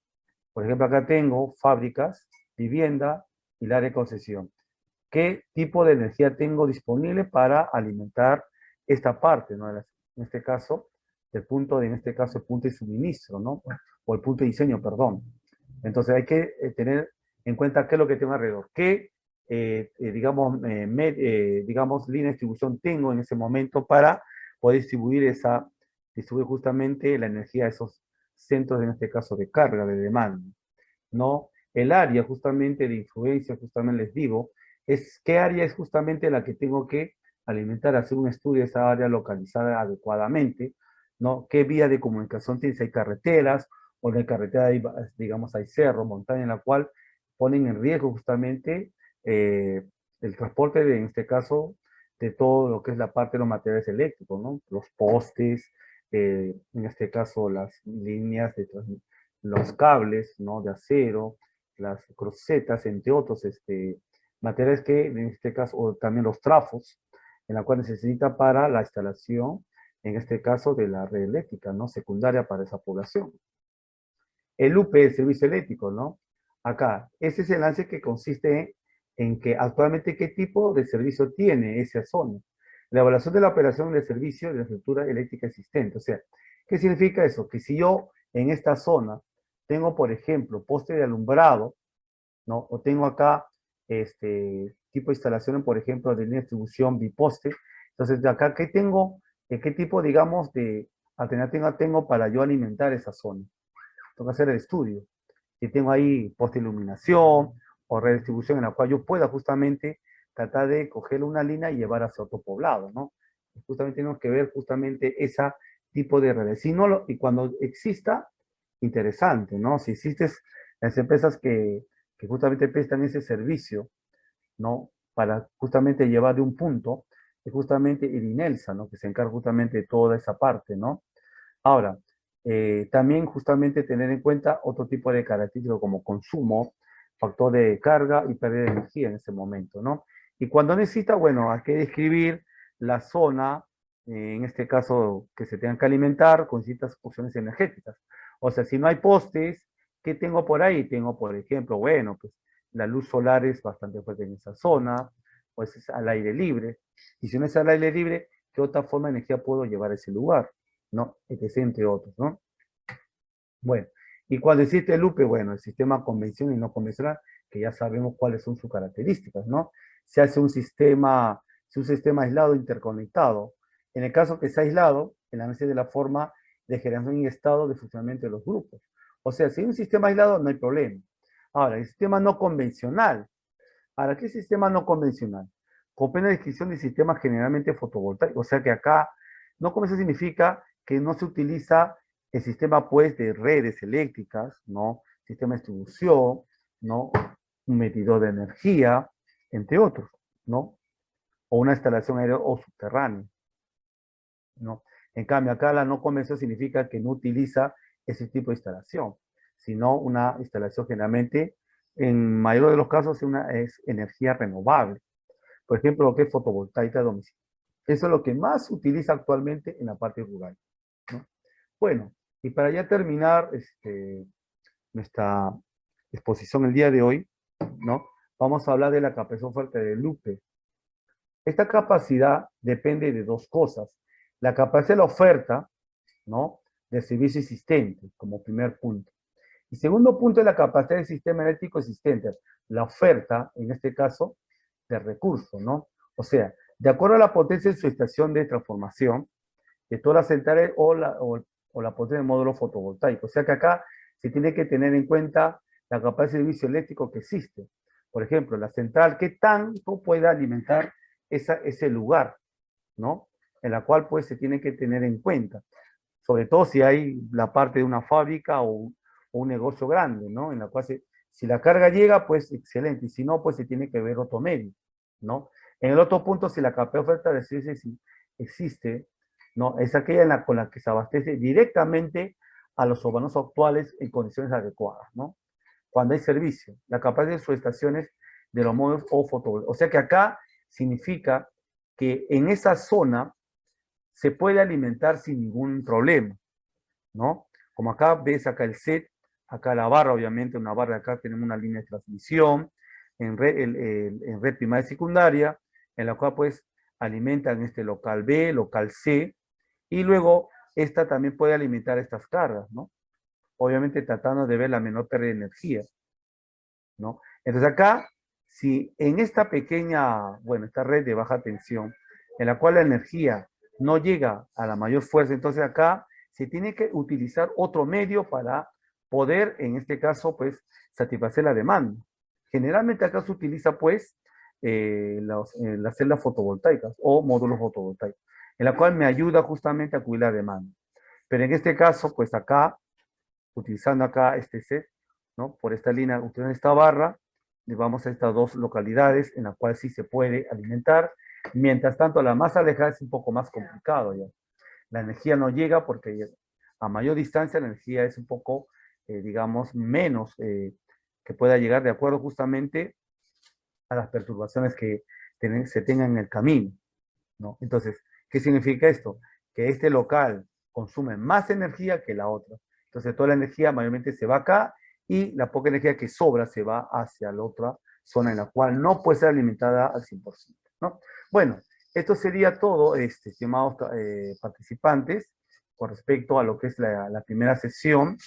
Por ejemplo, acá tengo fábricas, vivienda y el área de concesión. ¿Qué tipo de energía tengo disponible para alimentar esta parte, ¿no? En este caso, en este caso, el punto de suministro, ¿no? O el punto de diseño, perdón. Entonces hay que tener en cuenta qué es lo que tengo alrededor, qué, digamos, línea de distribución tengo en ese momento para poder distribuir justamente la energía a esos centros, en este caso, de carga, de demanda, ¿no? El área justamente de influencia, justamente les digo, es qué área es justamente la que tengo que alimentar, hacer un estudio de esa área localizada adecuadamente, ¿no? ¿Qué vía de comunicación tiene? Si hay carreteras, o en la carretera hay, digamos, hay cerro, montaña, en la cual ponen en riesgo justamente el transporte, en este caso, de todo lo que es la parte de los materiales eléctricos, ¿no? Los postes, en este caso, las líneas de transmisión, los cables, ¿no? De acero, las crucetas, entre otros materiales que en este caso, o también los trafos, en la cual necesita para la instalación, en este caso, de la red eléctrica, ¿no? Secundaria para esa población. El UP, el servicio eléctrico, ¿no? Acá, ese es el lance que consiste en que actualmente qué tipo de servicio tiene esa zona. La evaluación de la operación del servicio de la estructura eléctrica existente. O sea, ¿qué significa eso? Que si yo en esta zona tengo, por ejemplo, poste de alumbrado, ¿no? O tengo acá tipo de instalaciones, por ejemplo, de línea de distribución biposte. Entonces, de acá, ¿qué tipo, digamos, de alternativa tengo para yo alimentar esa zona? Tengo que hacer el estudio. Si tengo ahí poste de iluminación o redistribución en la cual yo pueda justamente tratar de coger una línea y llevar hacia otro poblado, ¿no? Justamente tenemos que ver justamente ese tipo de redes. Si no y cuando exista, interesante, ¿no? Si existen las empresas que justamente prestan ese servicio, ¿no? Para justamente llevar de un punto, es justamente el INELSA, ¿no? Que se encarga justamente de toda esa parte, ¿no? Ahora, también justamente tener en cuenta otro tipo de características como consumo, factor de carga y pérdida de energía en ese momento, ¿no? Y cuando necesita, bueno, hay que describir la zona, en este caso, que se tengan que alimentar con ciertas opciones energéticas. O sea, si no hay postes, ¿qué tengo por ahí? Tengo, por ejemplo, bueno, pues la luz solar es bastante fuerte en esa zona, pues es al aire libre. Y si no es al aire libre, ¿qué otra forma de energía puedo llevar a ese lugar? ¿No? Etc., entre otros, ¿no? Bueno, y cuando existe el Lupe, bueno, el sistema convencional y no convencional, que ya sabemos cuáles son sus características, ¿no? Se hace un sistema aislado interconectado. En el caso que sea aislado, el análisis de la forma de generación y estado de funcionamiento de los grupos. O sea, si hay un sistema aislado, no hay problema. Ahora, el sistema no convencional. Ahora, ¿qué es sistema no convencional? Comprende la descripción de sistemas generalmente fotovoltaicos. O sea que acá, no convencional significa que no se utiliza el sistema, pues, de redes eléctricas, ¿no? Sistema de distribución, ¿no? Un medidor de energía, entre otros, ¿no? O una instalación aérea o subterránea, ¿no? En cambio, acá la no convencional significa que no utiliza ese tipo de instalación, sino una instalación generalmente, en mayor de los casos, es energía renovable. Por ejemplo, lo que es fotovoltaica a domicilio. Eso es lo que más se utiliza actualmente en la parte rural, ¿no? Bueno, y para ya terminar nuestra exposición el día de hoy, ¿no? Vamos a hablar de la capacidad fuerte de Lupe. Esta capacidad depende de dos cosas. La capacidad de la oferta, ¿no? Del servicio existente, como primer punto. Y segundo punto es la capacidad del sistema eléctrico existente. La oferta, en este caso, de recursos, ¿no? O sea, de acuerdo a la potencia de su estación de transformación, de todas las centrales o la potencia del módulo fotovoltaico. O sea que acá se tiene que tener en cuenta la capacidad de servicio eléctrico que existe. Por ejemplo, la central, ¿qué tanto puede alimentar ese lugar, ¿no? En la cual pues se tiene que tener en cuenta. Sobre todo si hay la parte de una fábrica o un negocio grande, ¿no? En la cual si la carga llega, pues excelente. Y si no, pues se tiene que ver otro medio, ¿no? En el otro punto, si la capacidad de oferta de servicios existe, ¿no? Es aquella con la que se abastece directamente a los urbanos actuales en condiciones adecuadas, ¿no? Cuando hay servicio, la capacidad de sus estaciones de los modos o fotovoltaicos. O sea que acá significa que en esa zona se puede alimentar sin ningún problema, ¿no? Como acá ves acá el set, acá la barra, obviamente, una barra acá tenemos una línea de transmisión en red primaria y secundaria, en la cual pues alimentan este local B, local C, y luego esta también puede alimentar estas cargas, ¿no? Obviamente tratando de ver la menor pérdida de energía, ¿no? Entonces acá, si en esta pequeña, bueno, esta red de baja tensión, en la cual la energía no llega a la mayor fuerza, entonces acá se tiene que utilizar otro medio para poder, en este caso, pues, satisfacer la demanda. Generalmente acá se utiliza, pues, las celdas fotovoltaicas o módulos fotovoltaicos, en la cual me ayuda justamente a cubrir la demanda. Pero en este caso, pues acá, utilizando acá este set, ¿no? Por esta línea, utilizando esta barra, le vamos a estas dos localidades en las cuales sí se puede alimentar. Mientras tanto, la más alejada es un poco más complicado ya. La energía no llega porque a mayor distancia la energía es un poco, digamos, menos que pueda llegar de acuerdo justamente a las perturbaciones que se tengan en el camino, ¿no? Entonces, ¿qué significa esto? Que este local consume más energía que la otra. Entonces, toda la energía mayormente se va acá y la poca energía que sobra se va hacia la otra zona en la cual no puede ser alimentada al 100%, ¿no? Bueno, esto sería todo, estimados participantes, con respecto a lo que es la primera sesión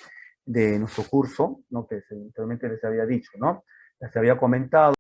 de nuestro curso, ¿no? Que anteriormente les había dicho, ¿no? Les había comentado